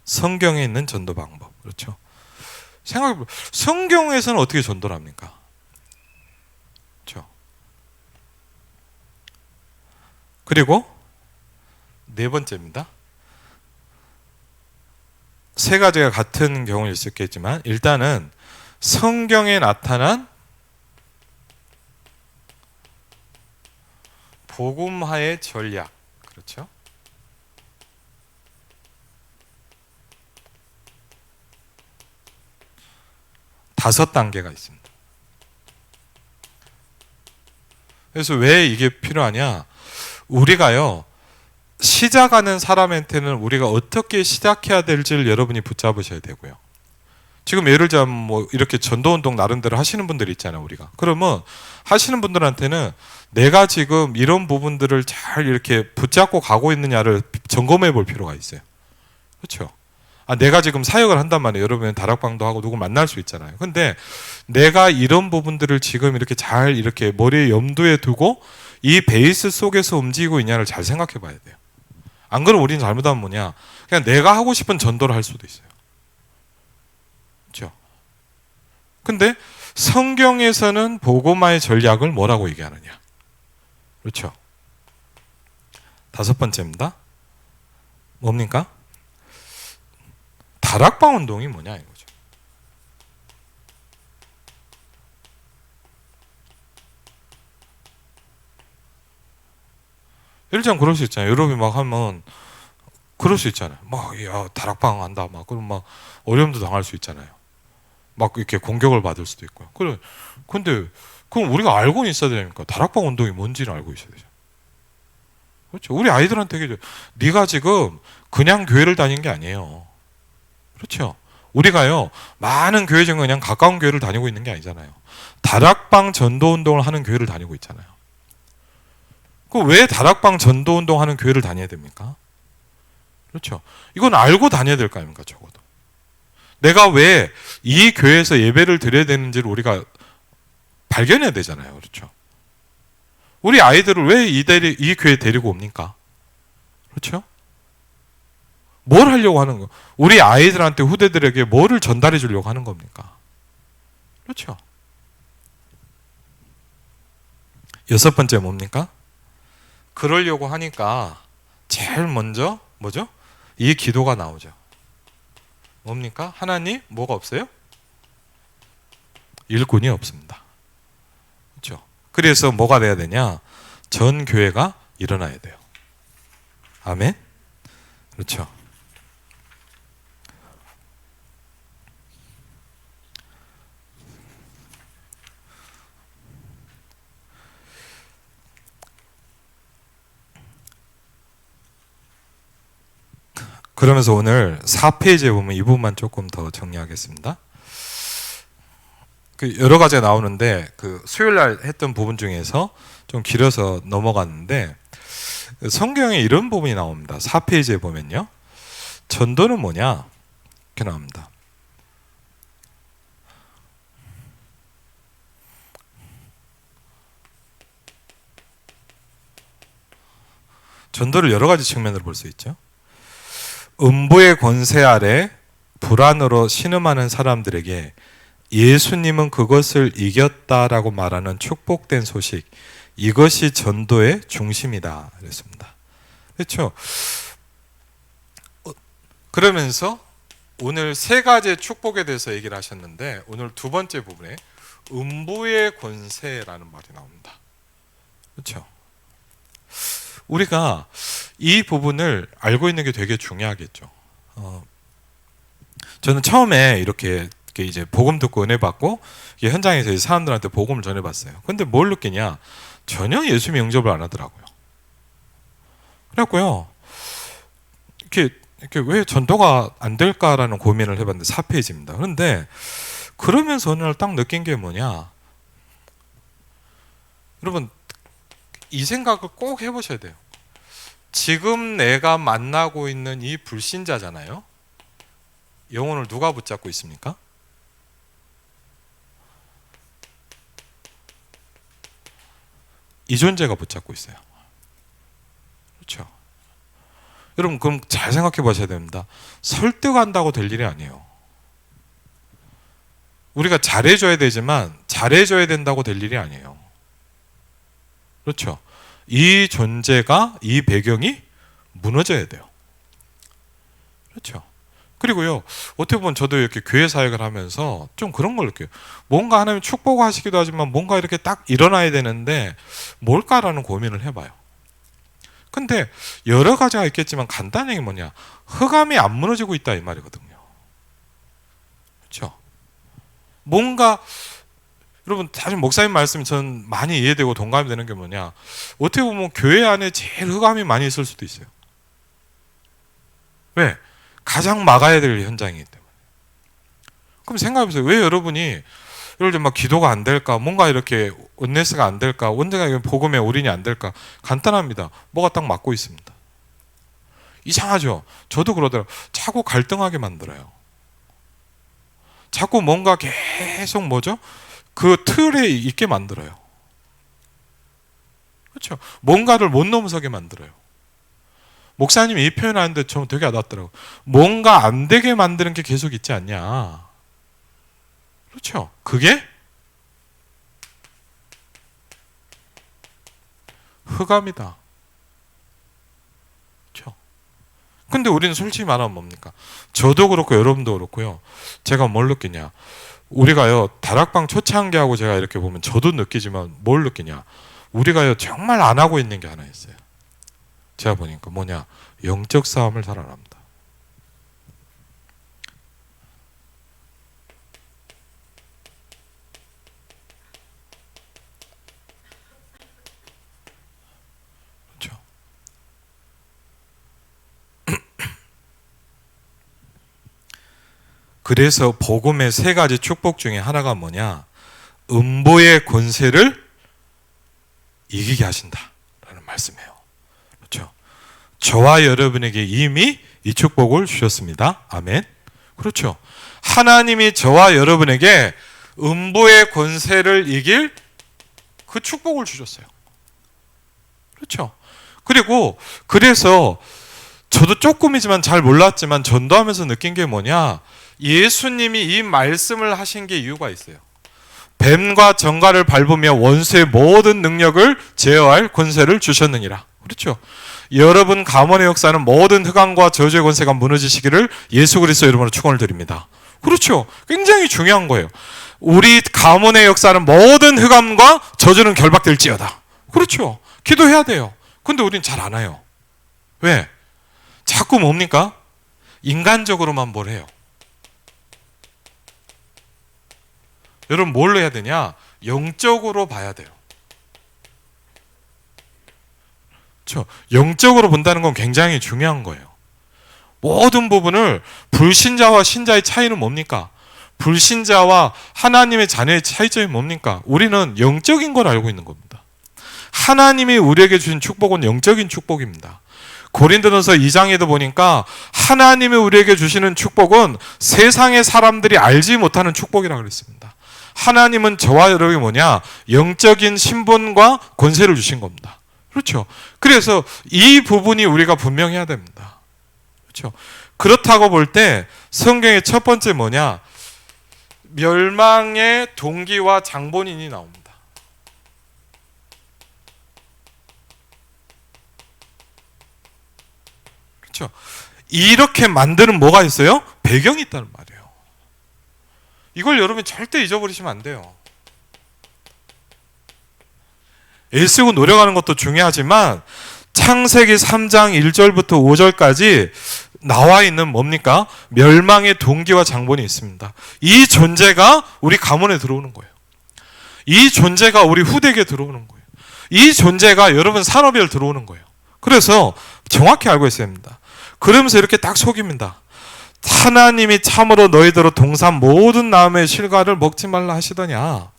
성경에 있는 전도 방법. 그렇죠? 생각해보세요. 성경에서는 어떻게 전도를 합니까? 그렇죠? 그리고 네 번째입니다. 세 가지가 같은 경우일 수 있겠지만 일단은 성경에 나타난 복음화의 전략. 그렇죠? 다섯 단계가 있습니다. 그래서 왜 이게 필요하냐? 우리가요, 시작하는 사람한테는 우리가 어떻게 시작해야 될지를 여러분이 붙잡으셔야 되고요. 지금 예를 들면 뭐 이렇게 전도운동 나름대로 하시는 분들이 있잖아요, 우리가. 그러면 하시는 분들한테는 내가 지금 이런 부분들을 잘 이렇게 붙잡고 가고 있느냐를 점검해 볼 필요가 있어요. 그렇죠? 내가 지금 사역을 한단 말이에요. 여러분은 다락방도 하고 누구 만날 수 있잖아요. 근데 내가 이런 부분들을 지금 이렇게 잘 이렇게 머리에 염두에 두고 이 베이스 속에서 움직이고 있냐를 잘 생각해 봐야 돼요. 안 그러면 우리는 잘못하면 뭐냐? 그냥 내가 하고 싶은 전도를 할 수도 있어요. 그렇죠? 근데 성경에서는 복음화의 전략을 뭐라고 얘기하느냐? 그렇죠? 다섯 번째입니다. 뭡니까? 다락방 운동이 뭐냐 이거죠. 예를 들면 그럴 수 있잖아요. 여러분이 막 하면 그럴 수 있잖아요. 막 야, 다락방 한다 막 그럼 막 어려움도 당할 수 있잖아요. 막 이렇게 공격을 받을 수도 있고요. 그래, 근데 그럼 우리가 알고는 있어야 되니까 다락방 운동이 뭔지를 알고 있어야 되죠. 그렇죠? 우리 아이들한테 얘기해줘. 네가 지금 그냥 교회를 다닌 게 아니에요. 그렇죠? 우리가요 많은 교회 중에 그냥 가까운 교회를 다니고 있는 게 아니잖아요. 다락방 전도 운동을 하는 교회를 다니고 있잖아요. 그 왜 다락방 전도 운동하는 교회를 다녀야 됩니까? 그렇죠? 이건 알고 다녀야 될 거 아닙니까, 적어도. 내가 왜 이 교회에서 예배를 드려야 되는지를 우리가 발견해야 되잖아요. 그렇죠? 우리 아이들을 왜 이 교회에 데리고 옵니까? 그렇죠? 뭘 하려고 하는 거? 우리 아이들한테 후대들에게 뭐를 전달해 주려고 하는 겁니까? 그렇죠. 여섯 번째 뭡니까? 그러려고 하니까 제일 먼저 뭐죠? 이 기도가 나오죠. 뭡니까? 하나님 뭐가 없어요? 일꾼이 없습니다. 그렇죠. 그래서 뭐가 돼야 되냐? 전 교회가 일어나야 돼요. 아멘. 그렇죠. 그러면서 오늘 4페이지에 보면 이 부분만 조금 더 정리하겠습니다. 그 여러 가지가 나오는데 그 수요일 날 했던 부분 중에서 좀 길어서 넘어갔는데 성경에 이런 부분이 나옵니다. 4페이지에 보면요. 전도는 뭐냐? 이렇게 나옵니다. 전도를 여러 가지 측면으로 볼 수 있죠. 음부의 권세 아래 불안으로 신음하는 사람들에게 예수님은 그것을 이겼다라고 말하는 축복된 소식, 이것이 전도의 중심이다 그랬습니다. 그렇죠? 그러면서 오늘 세 가지의 축복에 대해서 얘기를 하셨는데 오늘 두 번째 부분에 음부의 권세라는 말이 나옵니다. 그렇죠? 우리가 이 부분을 알고 있는 게 되게 중요하겠죠. 저는 처음에 이렇게 이제 복음 듣고 은혜 받고 현장에서 사람들한테 복음을 전해봤어요. 근데 뭘 느끼냐? 전혀 예수님 영접을 안 하더라고요. 그래갖고요, 이렇게 왜 전도가 안 될까라는 고민을 해봤는데 4페이지입니다. 그런데 그러면서 어느 날 딱 느낀 게 뭐냐? 여러분, 이 생각을 꼭 해보셔야 돼요. 지금 내가 만나고 있는 이 불신자잖아요. 영혼을 누가 붙잡고 있습니까? 이 존재가 붙잡고 있어요. 그렇죠? 여러분 그럼 잘 생각해 보셔야 됩니다. 설득한다고 될 일이 아니에요. 우리가 잘해줘야 되지만 잘해줘야 된다고 될 일이 아니에요. 그렇죠? 이 존재가, 이 배경이 무너져야 돼요. 그렇죠? 그리고요, 어떻게 보면 저도 이렇게 교회 사역을 하면서 좀 그런 걸 느껴요. 뭔가 하나님 축복하시기도 하지만 뭔가 이렇게 딱 일어나야 되는데 뭘까라는 고민을 해봐요. 근데 여러 가지가 있겠지만 간단하게 뭐냐, 흑암이 안 무너지고 있다 이 말이거든요. 그렇죠? 뭔가 여러분 사실 목사님 말씀이 전 많이 이해되고 동감이 되는 게 뭐냐, 어떻게 보면 교회 안에 제일 흑암이 많이 있을 수도 있어요. 왜? 가장 막아야 될 현장이기 때문에. 그럼 생각해보세요. 왜 여러분이 예를 들면 막 기도가 안 될까, 뭔가 이렇게 원네스가 안 될까, 온전하게 복음에 올인이 안 될까? 간단합니다. 뭐가 딱 막고 있습니다. 이상하죠? 저도 그러더라고요. 자꾸 갈등하게 만들어요. 자꾸 뭔가 계속 뭐죠? 그 틀에 있게 만들어요. 그렇죠? 뭔가를 못 넘어서게 만들어요. 목사님이 이 표현하는데 좀 되게 와닿더라고요. 뭔가 안 되게 만드는 게 계속 있지 않냐. 그렇죠? 그게 흑암이다. 그렇죠? 근데 우리는 솔직히 말하면 뭡니까? 저도 그렇고 여러분도 그렇고요. 제가 뭘 느끼냐? 우리가요, 다락방 초창기하고 제가 이렇게 보면 저도 느끼지만 뭘 느끼냐? 우리가요, 정말 안 하고 있는 게 하나 있어요. 제가 보니까 뭐냐? 영적 싸움을 잘 안 합니다. 그렇죠? 그래서 복음의 세 가지 축복 중에 하나가 뭐냐? 음보의 권세를 이기게 하신다라는 말씀이에요. 그렇죠? 저와 여러분에게 이미 이 축복을 주셨습니다. 아멘. 그렇죠? 하나님이 저와 여러분에게 음부의 권세를 이길 그 축복을 주셨어요. 그렇죠? 그리고 그래서 저도 조금이지만 잘 몰랐지만 전도하면서 느낀 게 뭐냐, 예수님이 이 말씀을 하신 게 이유가 있어요. 뱀과 정갈을 밟으며 원수의 모든 능력을 제어할 권세를 주셨느니라. 그렇죠. 여러분 가문의 역사는 모든 흑암과 저주의 권세가 무너지시기를 예수 그리스도 이름으로 축원을 드립니다. 그렇죠. 굉장히 중요한 거예요. 우리 가문의 역사는 모든 흑암과 저주는 결박될지어다. 그렇죠. 기도해야 돼요. 근데 우린 잘 안 해요. 왜? 자꾸 뭡니까? 인간적으로만 뭘 해요. 여러분 뭘로 해야 되냐? 영적으로 봐야 돼요. 그렇죠? 영적으로 본다는 건 굉장히 중요한 거예요. 모든 부분을, 불신자와 신자의 차이는 뭡니까? 불신자와 하나님의 자녀의 차이점이 뭡니까? 우리는 영적인 걸 알고 있는 겁니다. 하나님이 우리에게 주신 축복은 영적인 축복입니다. 고린도전서 2장에도 보니까 하나님이 우리에게 주시는 축복은 세상의 사람들이 알지 못하는 축복이라고 그랬습니다. 하나님은 저와 여러분이 뭐냐? 영적인 신분과 권세를 주신 겁니다. 그렇죠. 그래서 이 부분이 우리가 분명해야 됩니다. 그렇죠. 그렇다고 볼 때 성경의 첫 번째 뭐냐? 멸망의 동기와 장본인이 나옵니다. 그렇죠. 이렇게 만드는 뭐가 있어요? 배경이 있다는 말이에요. 이걸 여러분이 절대 잊어버리시면 안 돼요. 애쓰고 노력하는 것도 중요하지만 창세기 3장 1절부터 5절까지 나와 있는 뭡니까? 멸망의 동기와 장본이 있습니다. 이 존재가 우리 가문에 들어오는 거예요. 이 존재가 우리 후대에게 들어오는 거예요. 이 존재가 여러분 산업에 들어오는 거예요. 그래서 정확히 알고 있어야 합니다. 그러면서 이렇게 딱 속입니다. 하나님이 참으로 너희더러 동산 모든 나무의 실과를 먹지 말라 하시더냐.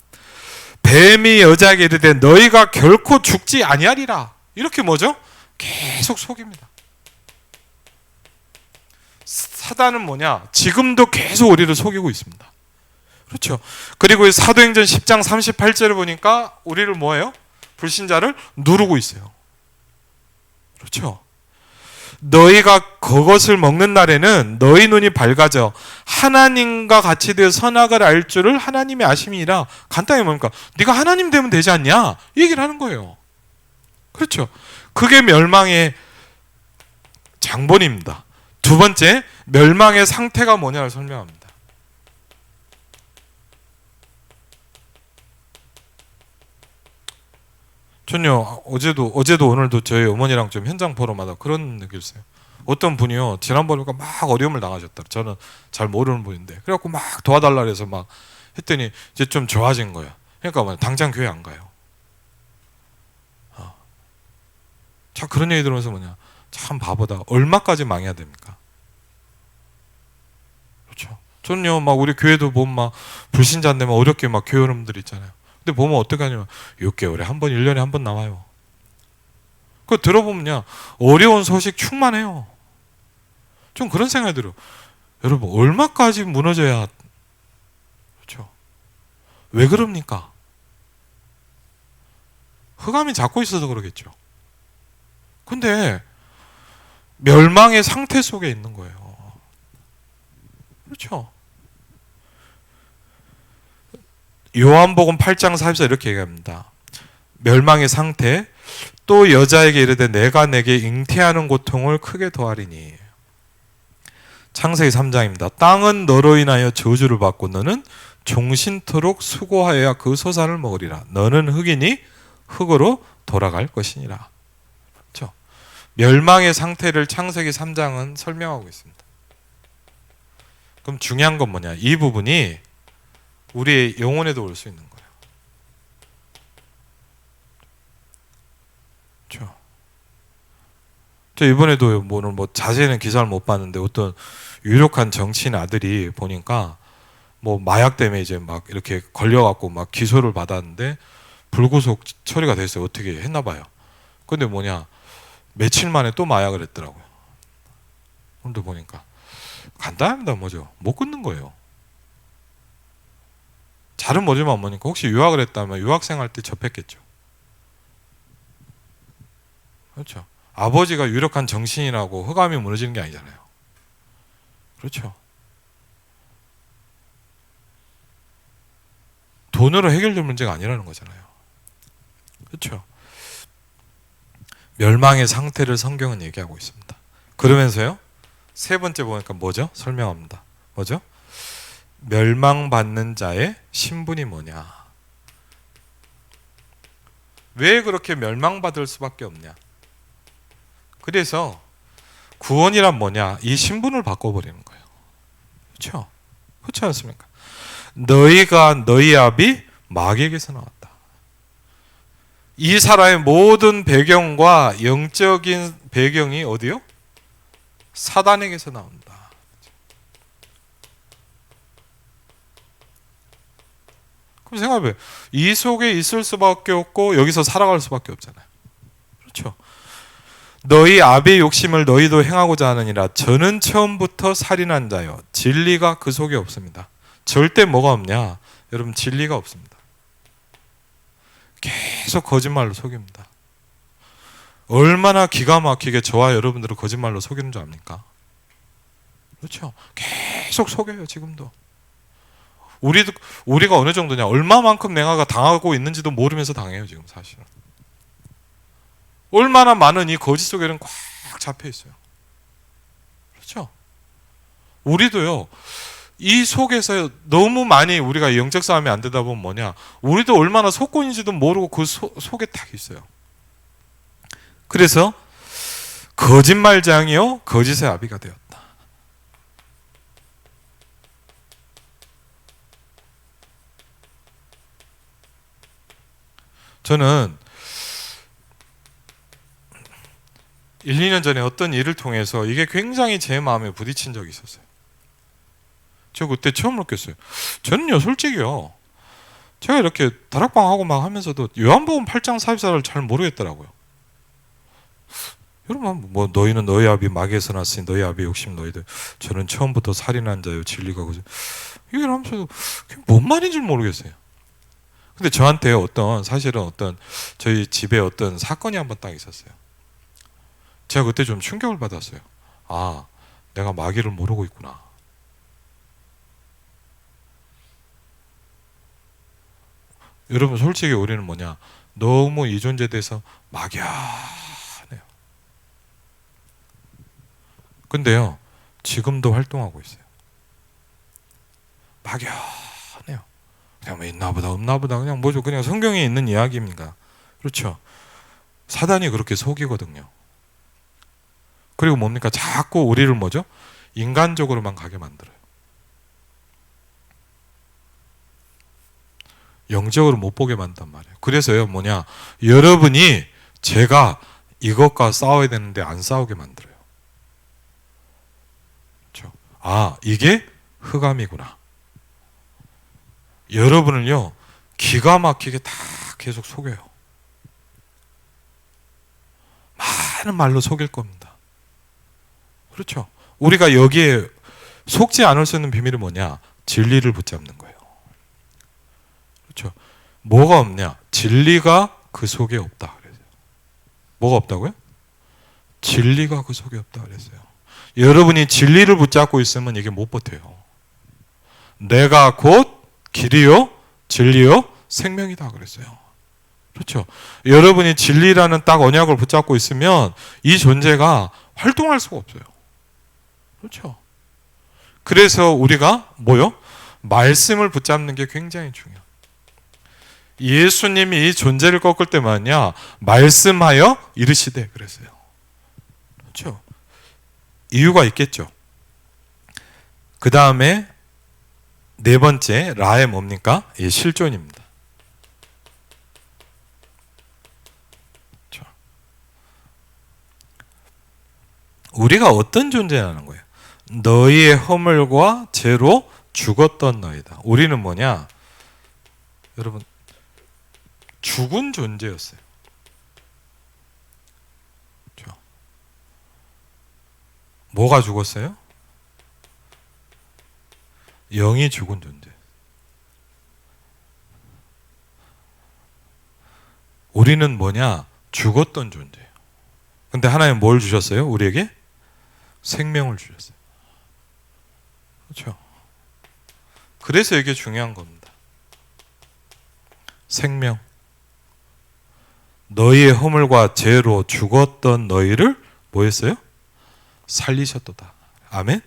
뱀이 여자에게 이르되 너희가 결코 죽지 아니하리라. 이렇게 뭐죠? 계속 속입니다. 사단은 뭐냐? 지금도 계속 우리를 속이고 있습니다. 그렇죠. 그리고 사도행전 10장 38절을 보니까 우리를 뭐예요? 불신자를 누르고 있어요. 그렇죠. 너희가 그것을 먹는 날에는 너희 눈이 밝아져 하나님과 같이 되어 선악을 알 줄을 하나님이 아심이니라. 간단히 뭡니까? 네가 하나님 되면 되지 않냐? 이 얘기를 하는 거예요. 그렇죠. 그게 멸망의 장본입니다. 두 번째, 멸망의 상태가 뭐냐를 설명합니다. 전요, 어제도 오늘도 저희 어머니랑 좀 현장 보러마다 그런 느낌을 써요. 어떤 분이요, 지난번에 막 어려움을 당하셨다. 저는 잘 모르는 분인데, 그래갖고 막 도와달라 그래서 막 했더니 이제 좀 좋아진 거예요. 그러니까 뭐 당장 교회 안 가요. 자, 그런 얘기 들으면서 뭐냐, 참 바보다. 얼마까지 망해야 됩니까? 그렇죠. 저는요, 막 우리 교회도 보면 막 불신자인데 막 어렵게 막 교회 여러분들 있잖아요. 근데 보면 어떻게 하냐면 6개월에 한 번, 1년에 한 번 나와요. 그거 들어보면요, 어려운 소식 충만해요. 좀 그런 생각이 들어요. 여러분, 얼마까지 무너져야, 그렇죠? 왜 그럽니까? 흑암이 잡고 있어서 그러겠죠. 근데 멸망의 상태 속에 있는 거예요. 그렇죠? 요한복음 8장 44 이렇게 얘기합니다. 멸망의 상태, 또 여자에게 이르되 내가 내게 잉태하는 고통을 크게 더하리니. 창세기 3장입니다. 땅은 너로 인하여 저주를 받고 너는 종신토록 수고하여야 그 소산을 먹으리라. 너는 흙이니 흙으로 돌아갈 것이니라. 그렇죠? 멸망의 상태를 창세기 3장은 설명하고 있습니다. 그럼 중요한 건 뭐냐? 이 부분이 우리의 영혼에도 올 수 있는 거예요. 그렇죠? 저 이번에도 뭐 자세히는 기사를 못 봤는데 어떤 유력한 정치인 아들이 보니까 뭐 마약 때문에 이제 막 이렇게 걸려갖고 막 기소를 받았는데 불구속 처리가 됐어요. 어떻게 했나 봐요. 근데 뭐냐, 며칠 만에 또 마약을 했더라고요. 오늘도 보니까 간단합니다. 뭐죠? 못 끊는 거예요. 잘은 모르지만 뭐니까 혹시 유학을 했다면 유학생 할 때 접했겠죠. 그렇죠. 아버지가 유력한 정신이라고 흑암이 무너지는 게 아니잖아요. 그렇죠. 돈으로 해결될 문제가 아니라는 거잖아요. 그렇죠. 멸망의 상태를 성경은 얘기하고 있습니다. 그러면서요, 세 번째 보니까 뭐죠? 설명합니다. 뭐죠? 멸망받는 자의 신분이 뭐냐? 왜 그렇게 멸망받을 수밖에 없냐? 그래서 구원이란 뭐냐? 이 신분을 바꿔버리는 거예요. 그렇죠? 그렇지 않습니까? 너희 아비 마귀에게서 나왔다. 이 사람의 모든 배경과 영적인 배경이 어디요? 사단에게서 나온다. 그럼 생각해봐요. 이 속에 있을 수밖에 없고 여기서 살아갈 수밖에 없잖아요. 그렇죠? 너희 아비의 욕심을 너희도 행하고자 하느니라. 저는 처음부터 살인한 자요, 진리가 그 속에 없습니다. 절대 뭐가 없냐? 여러분, 진리가 없습니다. 계속 거짓말로 속입니다. 얼마나 기가 막히게 저와 여러분들을 거짓말로 속이는 줄 압니까? 그렇죠? 계속 속여요. 지금도. 우리가 어느 정도냐? 얼마만큼 내가 당하고 있는지도 모르면서 당해요. 지금 사실은. 얼마나 많은 이 거짓 속에는 꽉 잡혀 있어요. 그렇죠? 우리도요, 이 속에서 너무 많이 우리가 영적 싸움이 안 되다 보면 뭐냐? 우리도 얼마나 속군인지도 모르고 그 속에 딱 있어요. 그래서 거짓말장이요, 거짓의 아비가 되었다. 저는 1, 2년 전에 어떤 일을 통해서 이게 굉장히 제 마음에 부딪힌 적이 있었어요. 저 그때 처음 느꼈어요. 저는요, 솔직히요, 제가 이렇게 다락방하고 막 하면서도 요한복음 8장 44를 잘 모르겠더라고요. 여러분, 뭐 너희는 너희 아비 마귀에서 났으니 너희 아비 욕심 너희들, 저는 처음부터 살인한 자요 진리가 그죠. 이걸 하면서도 뭔 말인지 모르겠어요. 근데 저한테 사실은 저희 집에 어떤 사건이 한번 딱 있었어요. 제가 그때 좀 충격을 받았어요. 아, 내가 마귀를 모르고 있구나. 여러분, 솔직히 우리는 뭐냐? 너무 이 존재에 대해서 막연해요. 근데요, 지금도 활동하고 있어요. 막연해요. 그냥 뭐 있나보다 없나보다, 그냥 뭐죠? 그냥 성경에 있는 이야기입니다. 그렇죠? 사단이 그렇게 속이거든요. 그리고 뭡니까? 자꾸 우리를 뭐죠? 인간적으로만 가게 만들어요. 영적으로 못 보게 만든단 말이에요. 그래서요, 뭐냐? 여러분이 제가 이것과 싸워야 되는데 안 싸우게 만들어요. 그렇죠? 아, 이게 흑암이구나. 여러분을요, 기가 막히게 다 계속 속여요. 많은 말로 속일 겁니다. 그렇죠? 우리가 여기에 속지 않을 수 있는 비밀이 뭐냐? 진리를 붙잡는 거예요. 그렇죠? 뭐가 없냐? 진리가 그 속에 없다 그랬어요. 뭐가 없다고요? 진리가 그 속에 없다 그랬어요. 여러분이 진리를 붙잡고 있으면 이게 못 버텨요. 내가 곧 길이요, 진리요, 생명이다 그랬어요. 그렇죠? 여러분이 진리라는 딱 언약을 붙잡고 있으면 이 존재가 활동할 수가 없어요. 그렇죠? 그래서 우리가 뭐요? 말씀을 붙잡는 게 굉장히 중요해요. 예수님이 이 존재를 꺾을 때만야 말씀하여 이르시되 그랬어요. 그렇죠? 이유가 있겠죠. 그 다음에 네 번째 라의 뭡니까? 이 실존입니다. 그렇죠? 우리가 어떤 존재라는 거예요? 너희의 허물과 죄로 죽었던 너희다. 우리는 뭐냐? 여러분, 죽은 존재였어요. 그렇죠? 뭐가 죽었어요? 영이 죽은 존재. 우리는 뭐냐? 죽었던 존재예요. 근데 하나님 뭘 주셨어요? 우리에게 생명을 주셨어요. 그렇죠? 그래서 이게 중요한 겁니다. 생명. 너희의 허물과 죄로 죽었던 너희를 뭐 했어요? 살리셨도다. 아멘?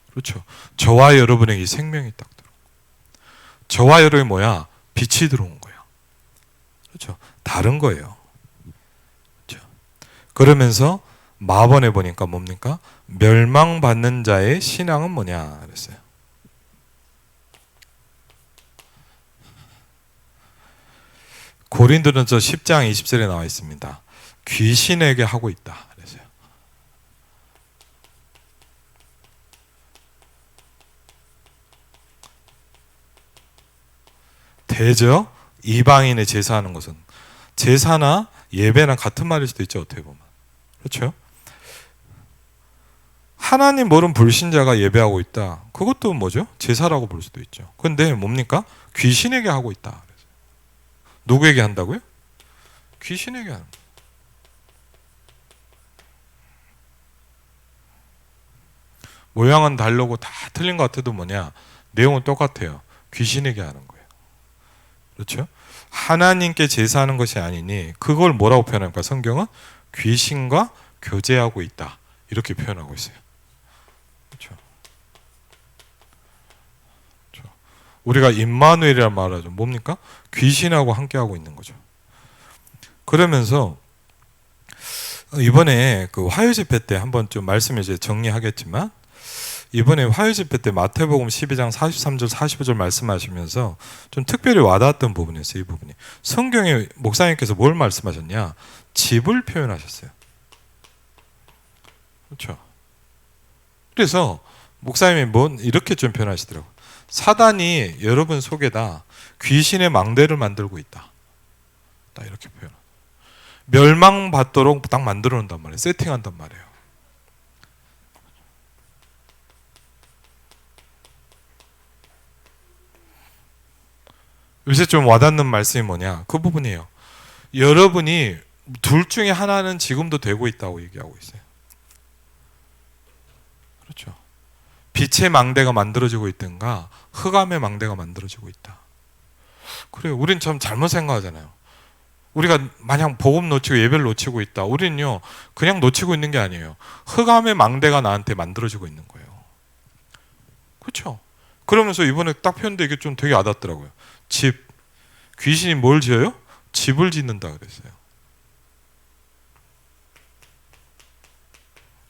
그렇죠. 저와 여러분에게 생명이 딱 들어온 거예요. 저와 여러분이 뭐야? 빛이 들어온 거예요. 그렇죠. 다른 거예요. 그렇죠. 그러면서 마번에 보니까 뭡니까? 멸망받는 자의 신앙은 뭐냐 그랬어요. 고린도전서 10장 20절에 나와 있습니다. 귀신에게 하고 있다 그랬어요. 대저 이방인의 제사하는 것은 제사나 예배나 같은 말일 수도 있죠. 어떻게 보면. 그렇죠? 하나님 모르는 불신자가 예배하고 있다. 그것도 뭐죠? 제사라고 볼 수도 있죠. 근데 뭡니까? 귀신에게 하고 있다. 누구에게 한다고요? 귀신에게 하는 거예요. 모양은 다르고 다 틀린 것 같아도 뭐냐? 내용은 똑같아요. 귀신에게 하는 거예요. 그렇죠? 하나님께 제사하는 것이 아니니 그걸 뭐라고 표현합니까? 성경은 귀신과 교제하고 있다. 이렇게 표현하고 있어요. 그렇죠? 그렇죠? 우리가 임마누엘이라는 말을 하죠. 뭡니까? 귀신하고 함께하고 있는 거죠. 그러면서 이번에 그 화요 집회 때 한번 좀 말씀을 이제 정리하겠지만 이번에 화요 집회 때 마태복음 12장 43절 45절 말씀하시면서 좀 특별히 와닿았던 부분이었어요. 이 부분이 성경에 목사님께서 뭘 말씀하셨냐? 집을 표현하셨어요. 그렇죠. 그래서 목사님이 이렇게 좀 표현하시더라고요. 사단이 여러분 속에다 귀신의 망대를 만들고 있다. 딱 이렇게 표현. 멸망받도록 딱 만들어 놓는단 말이에요. 세팅한단 말이에요. 요새 좀 와닿는 말씀이 뭐냐? 그 부분이에요. 여러분이 둘 중에 하나는 지금도 되고 있다고 얘기하고 있어요. 그렇죠. 빛의 망대가 만들어지고 있든가 흑암의 망대가 만들어지고 있다. 그래요. 우린 참 잘못 생각하잖아요. 우리가 마냥 복음 놓치고 예배를 놓치고 있다. 우리는요 그냥 놓치고 있는 게 아니에요. 흑암의 망대가 나한테 만들어지고 있는 거예요. 그렇죠. 그러면서 이번에 딱 표현돼 이게 좀 되게 와닿더라고요. 집. 귀신이 뭘 지어요? 집을 짓는다 그랬어요.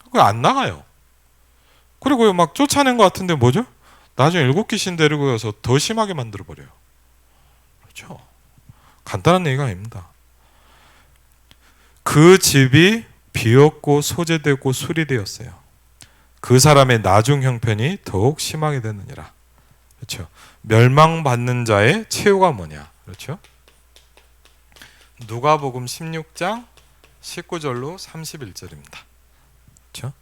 그거 안 나가요. 그리고 막 쫓아낸 것 같은데 뭐죠? 나중에 7귀신 데리고 가서 더 심하게 만들어버려요. 그렇죠. 간단한 얘기가 아닙니다. 그 집이 비었고 소재되고 수리되었어요. 그 사람의 나중 형편이 더욱 심하게 되느니라. 그렇죠. 멸망받는 자의 최후가 뭐냐? 그렇죠. 누가복음 16장 19절로 31절입니다. 그렇죠.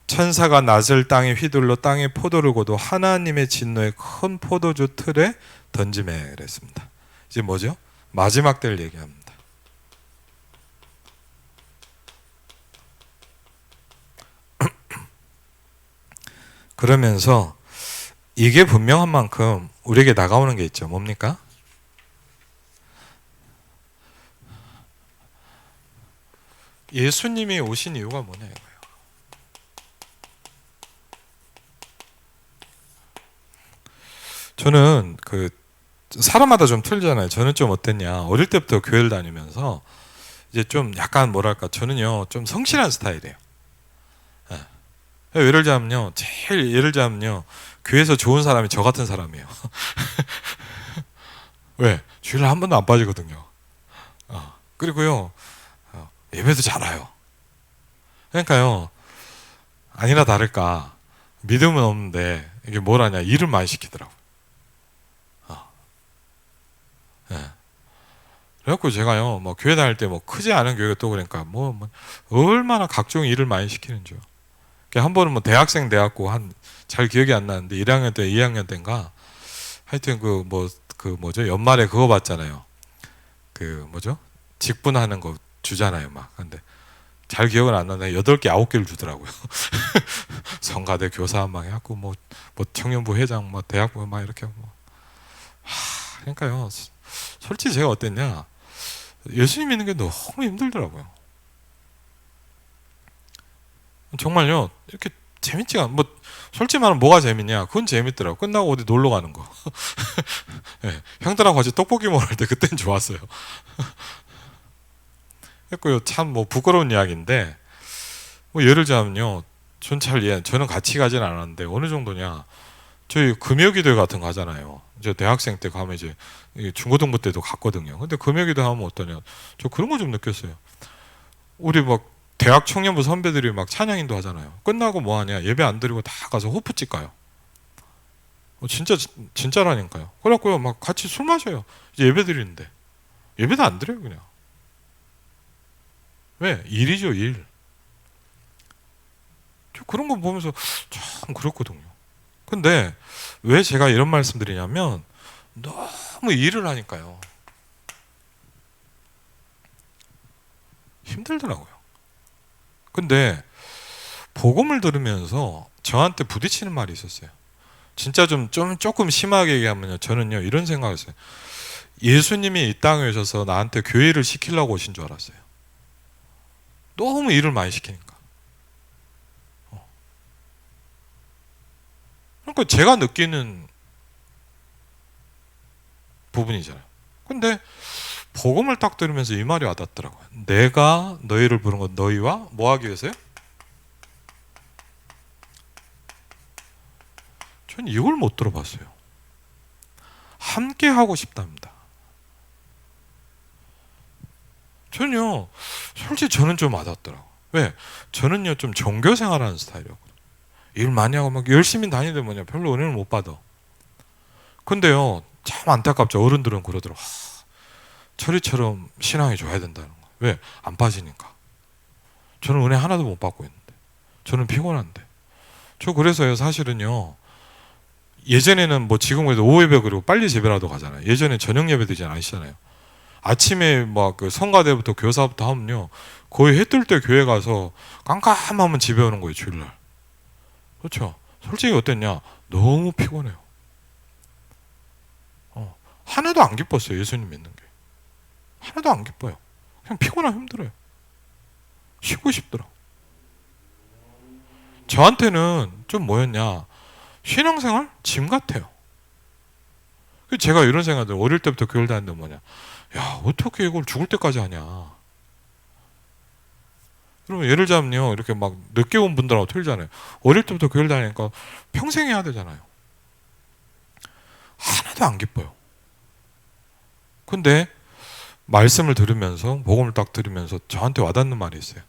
천사가 낫을 땅에 휘둘러 땅에 포도를 거두 하나님의 진노의 큰 포도주 틀에 던지매 그랬습니다. 이제 뭐죠? 마지막 때를 얘기합니다. 그러면서 이게 분명한 만큼 우리에게 다가오는 게 있죠. 뭡니까? 예수님이 오신 이유가 뭐냐 이거예요. 저는 그 사람마다 좀 틀리잖아요. 저는 좀 어땠냐? 어릴 때부터 교회를 다니면서 이제 좀 약간 뭐랄까 저는요 좀 성실한 스타일이에요. 네. 예를 들자면요, 제일 예를 들자면요, 교회에서 좋은 사람이 저 같은 사람이에요. 왜? 주일날 한 번도 안 빠지거든요. 그리고요 예배도 잘 와요. 그러니까요 아니나 다를까 믿음은 없는데 이게 뭘 하냐 일을 많이 시키더라고. 네. 그래갖고 제가요 뭐 교회 다닐 때 뭐 크지 않은 교회가 또 그러니까 뭐 얼마나 각종 일을 많이 시키는 줄. 한 번은 뭐 대학생 돼갖고 한 잘 기억이 안 나는데 1학년 때 2학년 때인가 하여튼 그 뭐죠 연말에 그거 봤잖아요. 그 뭐죠 직분하는 거 주잖아요, 막. 근데 잘 기억은 안 나네. 8개, 9개를 주더라고요. 성가대 교사 막 해갖고 뭐 청년부 회장, 뭐 대학부 막 이렇게 뭐. 그러니까요. 솔직히 제가 어땠냐? 예수님 믿는 게 너무 힘들더라고요. 정말요. 이렇게 재밌지가 않. 뭐 솔직히 말하면 뭐가 재밌냐? 그건 재밌더라고. 끝나고 어디 놀러 가는 거. 네, 형들하고 같이 떡볶이 먹을 때 그때는 좋았어요. 했고요. 참 뭐 부끄러운 이야기인데 뭐 예를 들자면요. 저는 같이 가진 않았는데 어느 정도냐? 저희 금요기도 같은 거 하잖아요. 저 대학생 때 가면 이제 중고등부 때도 갔거든요. 근데 금요기도 하면 어떠냐? 저 그런 거 좀 느꼈어요. 우리 막 대학 청년부 선배들이 막 찬양인도 하잖아요. 끝나고 뭐 하냐? 예배 안 드리고 다 가서 호프집 가요. 진짜라니까요. 그래갖고요, 막 같이 술 마셔요. 이제 예배 드리는데 예배도 안 드려요, 그냥. 왜? 일이죠, 일. 저 그런 거 보면서 참 그렇거든요. 근데 왜 제가 이런 말씀드리냐면 너무 일을 하니까요. 힘들더라고요. 근데 복음을 들으면서 저한테 부딪히는 말이 있었어요. 진짜 조금 심하게 얘기하면요. 저는요, 이런 생각을 했어요. 예수님이 이 땅에 오셔서 나한테 교회를 시키려고 오신 줄 알았어요. 너무 일을 많이 시키니까. 그러니까 제가 느끼는 부분이잖아요. 근데 복음을 딱 들으면서 이 말이 와닿더라고요. 내가 너희를 부른 건 너희와 뭐 하기 위해서요? 전 이걸 못 들어봤어요. 함께 하고 싶답니다. 전요, 솔직히 저는 좀 와닿더라고요. 왜? 저는요, 좀 종교 생활하는 스타일이었거든요. 일 많이 하고 막 열심히 다니는데 뭐냐, 별로 은혜를 못 받아. 근데요, 참 안타깝죠. 어른들은 그러더라고요. 철이처럼 신앙이 좋아야 된다는 거. 왜? 안 빠지니까. 저는 은혜 하나도 못 받고 있는데. 저는 피곤한데. 저 그래서요, 사실은요, 예전에는 뭐 지금 그래도 오후 예배 그리고 빨리 예배라도 가잖아요. 예전에 저녁 예배 되지 않으시잖아요. 아침에 막 그 성가대부터 교사부터 하면요, 거의 해 뜰 때 교회 가서 깜깜하면 집에 오는 거예요, 주일날. 그렇죠? 솔직히 어땠냐? 너무 피곤해요. 하나도 안 기뻤어요, 예수님 믿는 게. 하나도 안 기뻐요. 그냥 피곤하고 힘들어요. 쉬고 싶더라. 저한테는 좀 뭐였냐? 신앙생활? 짐 같아요. 제가 이런 생각들, 어릴 때부터 교회를 다녔는데 뭐냐? 야, 어떻게 이걸 죽을 때까지 하냐? 그러면 예를 들자면요, 이렇게 막 늦게 온 분들하고 틀리잖아요. 어릴 때부터 교회를 다니니까 평생 해야 되잖아요. 하나도 안 기뻐요. 근데 말씀을 들으면서, 복음을 딱 들으면서 저한테 와닿는 말이 있어요.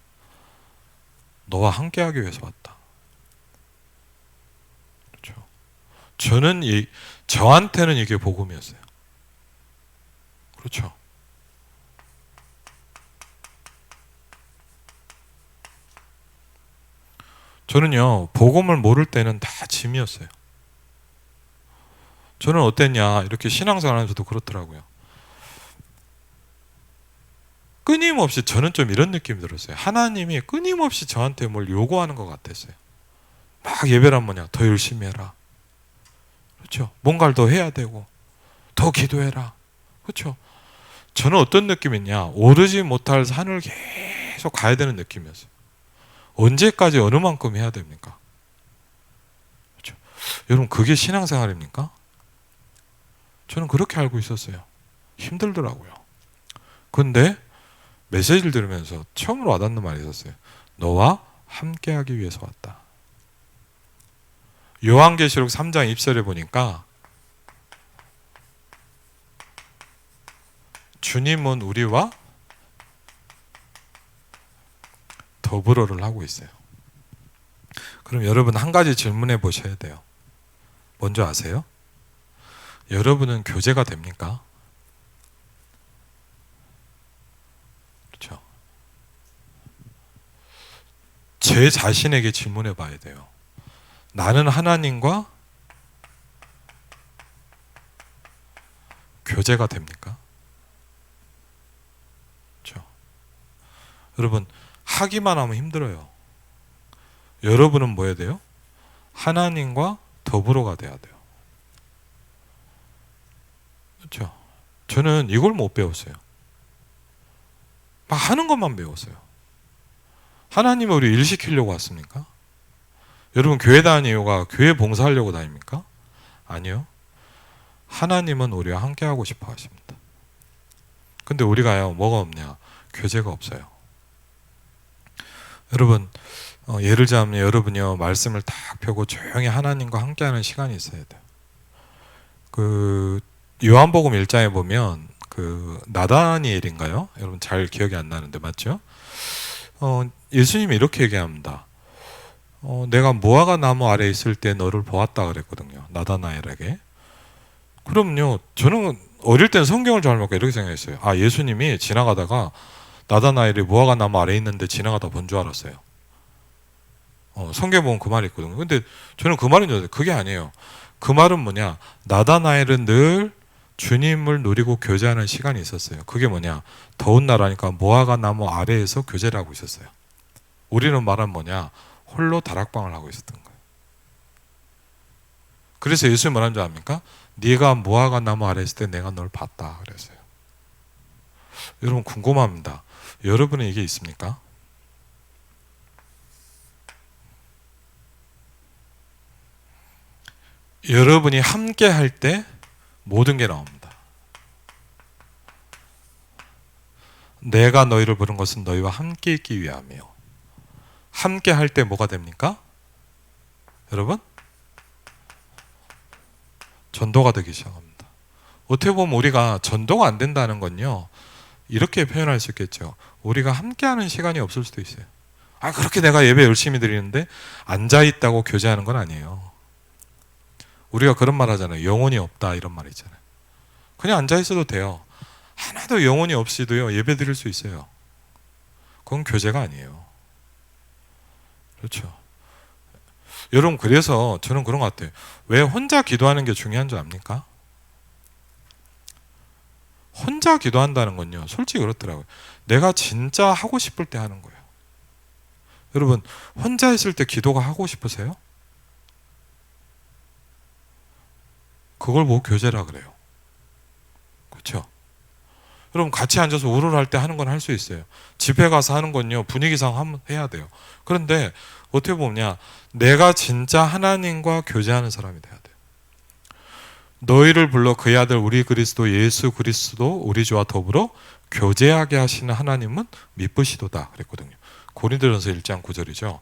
너와 함께하기 위해서 왔다. 그렇죠? 저한테는 이게 복음이었어요. 그렇죠? 저는요, 복음을 모를 때는 다 짐이었어요. 저는 어땠냐, 이렇게 신앙생활 하면서도 그렇더라고요. 끊임없이 저는 좀 이런 느낌이 들었어요. 하나님이 끊임없이 저한테 뭘 요구하는 것 같았어요. 막 예배란 뭐냐, 더 열심히 해라. 그렇죠? 뭔가를 더 해야 되고, 더 기도해라. 그렇죠? 저는 어떤 느낌이냐, 오르지 못할 산을 계속 가야 되는 느낌이었어요. 언제까지 어느 만큼 해야 됩니까? 그렇죠? 여러분, 그게 신앙생활입니까? 저는 그렇게 알고 있었어요. 힘들더라고요. 근데 메시지를 들으면서 처음으로 와닿는 말이 있었어요. 너와 함께하기 위해서 왔다. 요한계시록 3장 20절에 보니까 주님은 우리와 더불어를 하고 있어요. 그럼 여러분 한 가지 질문해 보셔야 돼요. 먼저 아세요? 여러분은 교제가 됩니까? 그렇죠. 제 자신에게 질문해 봐야 돼요. 나는 하나님과 교제가 됩니까? 그렇죠. 여러분, 하기만 하면 힘들어요. 여러분은 뭐 해야 돼요? 하나님과 더불어가 돼야 돼요. 그렇죠? 저는 이걸 못 배웠어요. 막 하는 것만 배웠어요. 하나님이 우리 일 시키려고 왔습니까? 여러분, 교회 다니는 이유가 교회 봉사하려고 다닙니까? 아니요. 하나님은 우리와 함께하고 싶어 하십니다. 근데 우리가요, 뭐가 없냐? 교제가 없어요. 여러분, 예를 들자면 여러분이요, 말씀을 딱 펴고 조용히 하나님과 함께하는 시간이 있어야 돼요. 그 요한복음 1장에 보면 그 나다니엘인가요? 여러분 잘 기억이 안 나는데 맞죠? 예수님이 이렇게 얘기합니다. 내가 무화과 나무 아래 있을 때 너를 보았다 그랬거든요. 나다나엘에게. 그럼요. 저는 어릴 땐 성경을 잘 먹고 이렇게 생각했어요. 아, 예수님이 지나가다가 나다나엘이 무화과 나무 아래 있는데 지나가다 본 줄 알았어요. 성경 보면 그 말이 있거든요. 근데 저는 그 말인 줄 알았어요. 그게 아니에요. 그 말은 뭐냐? 나다나엘은 늘 주님을 누리고 교제하는 시간이 있었어요. 그게 뭐냐? 더운 나라니까 무화과 나무 아래에서 교제를 하고 있었어요. 우리는 말은 뭐냐? 홀로 다락방을 하고 있었던 거예요. 그래서 예수님 뭐라는 줄 압니까? 네가 무화과 나무 아래 있을 때 내가 널 봤다 그랬어요. 여러분 궁금합니다. 여러분은 이게 있습니까? 여러분이 함께 할 때 모든 게 나옵니다. 내가 너희를 부른 것은 너희와 함께 있기 위함이요. 함께 할 때 뭐가 됩니까? 여러분? 전도가 되기 시작합니다. 어떻게 보면 우리가 전도가 안 된다는 건요, 이렇게 표현할 수 있겠죠. 우리가 함께하는 시간이 없을 수도 있어요. 아, 그렇게 내가 예배 열심히 드리는데 앉아있다고 교제하는 건 아니에요. 우리가 그런 말 하잖아요. 영혼이 없다 이런 말 있잖아요. 그냥 앉아있어도 돼요. 하나도 영혼이 없이도요 예배 드릴 수 있어요. 그건 교제가 아니에요. 그렇죠. 여러분, 그래서 저는 그런 것 같아요. 왜 혼자 기도하는 게 중요한 줄 압니까? 혼자 기도한다는 건요, 솔직히 그렇더라고요. 내가 진짜 하고 싶을 때 하는 거예요. 여러분, 혼자 있을 때 기도가 하고 싶으세요? 그걸 보고 교제라 그래요. 그렇죠? 여러분, 같이 앉아서 우르르 할 때 하는 건 할 수 있어요. 집회 가서 하는 건요, 분위기상 해야 돼요. 그런데 어떻게 보면 내가 진짜 하나님과 교제하는 사람이 돼야 돼요. 너희를 불러 그의 아들 우리 그리스도 예수 그리스도 우리 주와 더불어 교제하게 하시는 하나님은 미쁘시도다 그랬거든요. 고린도전서 1장 9절이죠.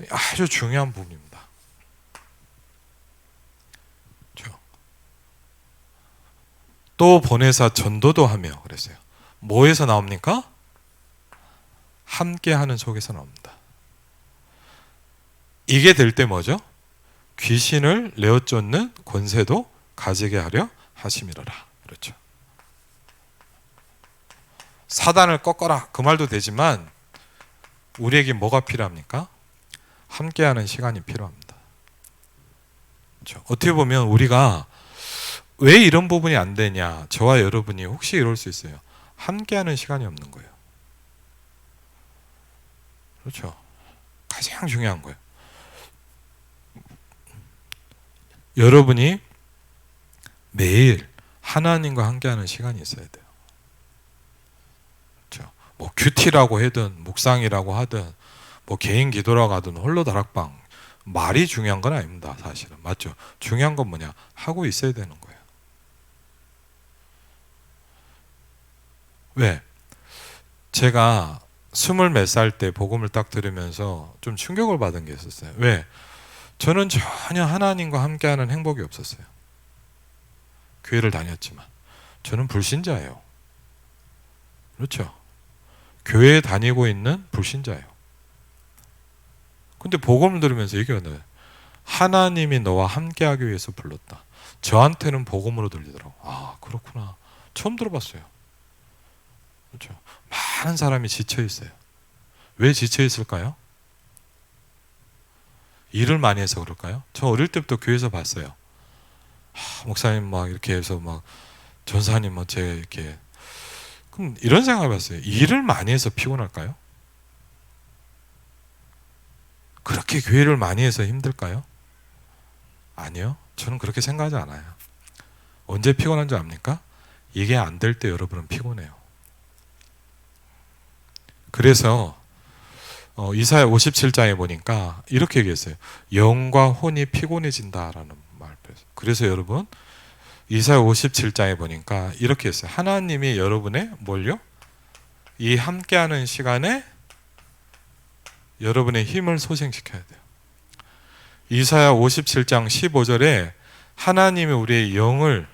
아주 중요한 부분입니다. 또 보내사 전도도 하며 그랬어요. 뭐에서 나옵니까? 함께하는 속에서 나옵니다. 이게 될 때 뭐죠? 귀신을 내어 쫓는 권세도 가지게 하려 하심이로라. 그렇죠. 사단을 꺾어라 그 말도 되지만 우리에게 뭐가 필요합니까? 함께하는 시간이 필요합니다. 그렇죠. 어떻게 보면 우리가 왜 이런 부분이 안 되냐, 저와 여러분이 혹시 이럴 수 있어요. 함께하는 시간이 없는 거예요. 그렇죠. 가장 중요한 거예요. 여러분이 매일 하나님과 함께하는 시간이 있어야 돼요. 그렇죠. 뭐 큐티라고 하든 묵상이라고 하든 뭐 개인 기도라고 하든 홀로 다락방, 말이 중요한 건 아닙니다. 사실은 맞죠. 중요한 건 뭐냐, 하고 있어야 되는 거예요. 왜? 제가 20몇 살 때 복음을 딱 들으면서 좀 충격을 받은 게 있었어요. 왜? 저는 전혀 하나님과 함께하는 행복이 없었어요. 교회를 다녔지만 저는 불신자예요. 그렇죠? 교회에 다니고 있는 불신자예요. 근데 복음을 들으면서 얘기하는, 하나님이 너와 함께하기 위해서 불렀다. 저한테는 복음으로 들리더라고. 아, 그렇구나. 처음 들어봤어요. 그렇죠? 많은 사람이 지쳐 있어요. 왜 지쳐 있을까요? 일을 많이 해서 그럴까요? 저 어릴 때부터 교회에서 봤어요. 목사님 막 이렇게 해서 막 전사님 뭐 제가 이렇게, 그럼 이런 생각을 해봤어요. 일을 많이 해서 피곤할까요? 그렇게 교회를 많이 해서 힘들까요? 아니요. 저는 그렇게 생각하지 않아요. 언제 피곤한 줄 압니까? 이게 안 될 때 여러분은 피곤해요. 그래서 이사야 57장에 보니까 이렇게 얘기했어요. 영과 혼이 피곤해진다라는 말. 그래서 여러분 이사야 57장에 보니까 이렇게 했어요. 하나님이 여러분의 뭘요? 이 함께하는 시간에 여러분의 힘을 소생시켜야 돼요. 이사야 57장 15절에 하나님이 우리의 영을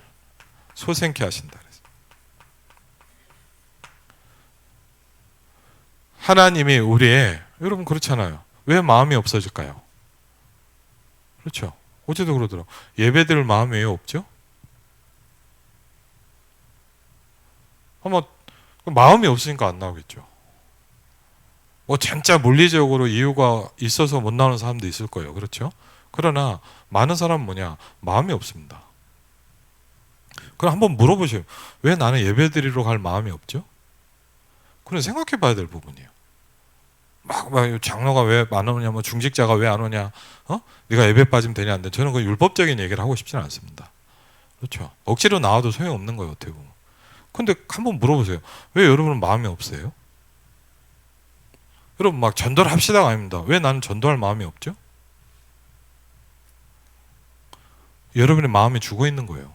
소생케 하신다. 하나님이 우리의, 여러분 그렇잖아요. 왜 마음이 없어질까요? 그렇죠. 어제도 그러더라고. 예배드릴 마음이 왜 없죠? 아마 마음이 없으니까 안 나오겠죠. 뭐 진짜 물리적으로 이유가 있어서 못 나오는 사람도 있을 거예요. 그렇죠? 그러나 많은 사람은 뭐냐? 마음이 없습니다. 그럼 한번 물어보세요. 왜 나는 예배드리러 갈 마음이 없죠? 그건 생각해 봐야 될 부분이에요. 막 장로가 왜 안 오냐, 뭐 중직자가 왜 안 오냐, 네가 예배 빠지면 되냐 안 돼. 저는 그 율법적인 얘기를 하고 싶지는 않습니다. 그렇죠. 억지로 나와도 소용없는 거예요, 어떻게 보면. 근데 한번 물어보세요. 왜 여러분은 마음이 없어요? 여러분 막 전도합시다가 아닙니다. 왜 나는 전도할 마음이 없죠? 여러분의 마음이 죽어 있는 거예요.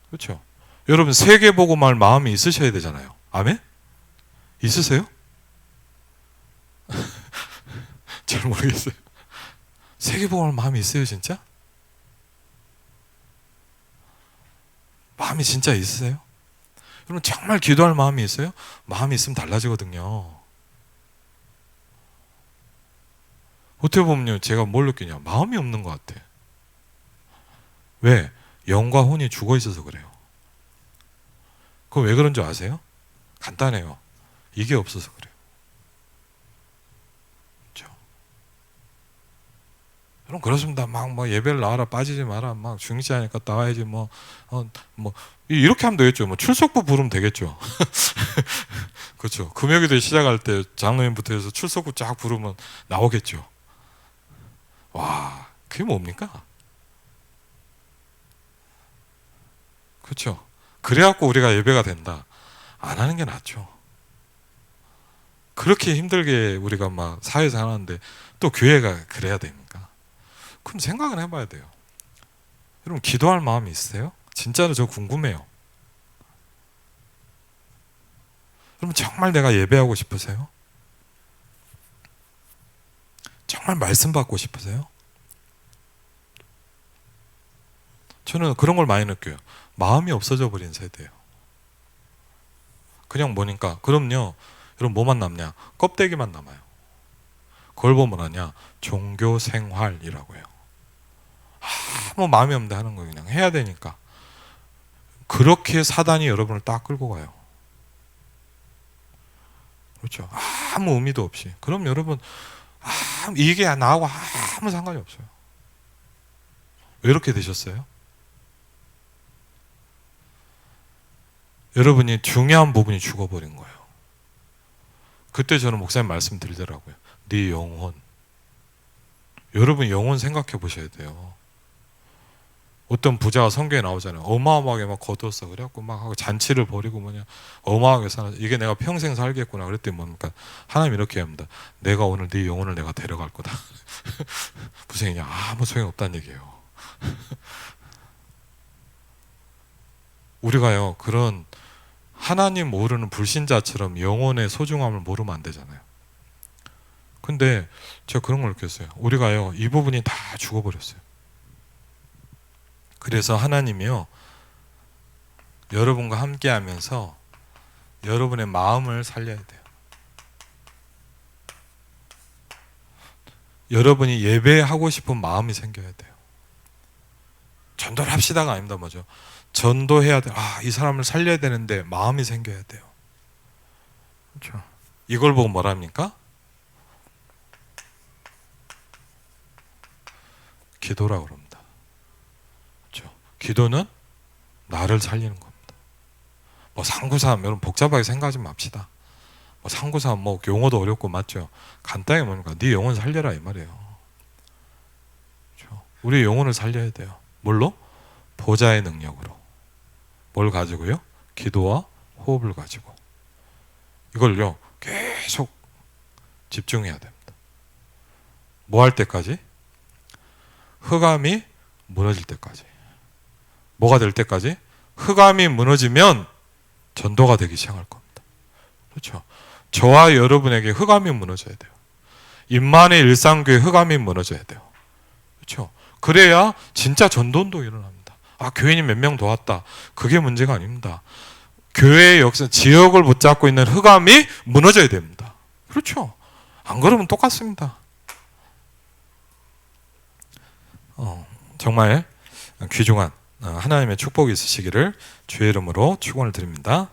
그렇죠. 여러분 세계 보고 말 마음이 있으셔야 되잖아요. 아멘? 있으세요? 잘 모르겠어요. 세계 보고 말 마음이 있어요, 진짜? 마음이 진짜 있으세요? 여러분 정말 기도할 마음이 있어요? 마음이 있으면 달라지거든요. 어떻게 보면요, 제가 뭘 느끼냐, 마음이 없는 것 같아. 왜? 영과 혼이 죽어 있어서 그래요. 그거 왜 그런 줄 아세요? 간단해요. 이게 없어서 그래요. 그렇죠? 여러분 그렇습니다. 막 예배를 나와라, 빠지지 마라, 막 중시하니까 나와야지, 뭐 이렇게 하면 되겠죠. 뭐 출석부 부르면 되겠죠. 그렇죠. 금요기도 시작할 때 장로님부터 해서 출석부 쫙 부르면 나오겠죠. 와, 그게 뭡니까? 그렇죠. 그래갖고 우리가 예배가 된다. 안 하는 게 낫죠. 그렇게 힘들게 우리가 막 사회에서 하는데 또 교회가 그래야 됩니까? 그럼 생각은 해봐야 돼요. 여러분 기도할 마음이 있으세요? 진짜로 저 궁금해요. 여러분 정말 내가 예배하고 싶으세요? 정말 말씀 받고 싶으세요? 저는 그런 걸 많이 느껴요. 마음이 없어져 버린 세대예요. 그냥 뭐니까, 그럼요, 여러분 뭐만 남냐? 껍데기만 남아요. 그걸 보면 뭐냐? 종교 생활이라고 해요. 아무 마음이 없는데 하는 거예요. 그냥 해야 되니까. 그렇게 사단이 여러분을 딱 끌고 가요. 그렇죠. 아무 의미도 없이. 그럼 여러분 이게 나하고 아무 상관이 없어요. 왜 이렇게 되셨어요? 여러분이 중요한 부분이 죽어버린 거예요. 그때 저는 목사님 말씀 드리더라고요. 네 영혼. 여러분 영혼 생각해 보셔야 돼요. 어떤 부자가 성경에 나오잖아요. 어마어마하게 막 거뒀어. 그래갖고 막 하고 잔치를 벌이고 뭐냐, 어마어마하게 사는, 이게 내가 평생 살겠구나. 그랬더니 뭡니까? 하나님 이렇게 합니다. 내가 오늘 네 영혼을 내가 데려갈 거다. 무슨 얘기냐? 아무 소용 없다는 얘기예요. 우리가요 그런 하나님 모르는 불신자처럼 영혼의 소중함을 모르면 안 되잖아요. 근데 제가 그런 걸 느꼈어요. 우리가요 이 부분이 다 죽어버렸어요. 그래서 하나님이요 여러분과 함께 하면서 여러분의 마음을 살려야 돼요. 여러분이 예배하고 싶은 마음이 생겨야 돼요. 전도를 합시다가 아닙니다. 뭐죠? 전도해야 돼. 이 사람을 살려야 되는데 마음이 생겨야 돼요. 그렇죠. 이걸 보고 뭐라 합니까? 기도라고 그럽니다. 그렇죠. 기도는 나를 살리는 겁니다. 뭐 상구삼 여러분 복잡하게 생각하지 맙시다. 상구사 뭐 용어도 어렵고 맞죠? 간단히 뭡니까? 네 영혼 살려라 이 말이에요. 그렇죠? 우리 영혼을 살려야 돼요. 뭘로? 보좌의 능력으로. 뭘 가지고요? 기도와 호흡을 가지고. 이걸요 계속 집중해야 됩니다. 뭐 할 때까지? 흑암이 무너질 때까지. 뭐가 될 때까지? 흑암이 무너지면 전도가 되기 시작할 겁니다. 그렇죠? 저와 여러분에게 흑암이 무너져야 돼요. 임만의 일상교회 흑암이 무너져야 돼요. 그렇죠? 그래야 진짜 전도운동이 일어납니다. 아, 교인이 몇 명 더 왔다. 그게 문제가 아닙니다. 교회의 역사, 지역을 붙잡고 있는 흑암이 무너져야 됩니다. 그렇죠? 안 그러면 똑같습니다. 정말 귀중한 하나님의 축복이 있으시기를 주의 이름으로 축원을 드립니다.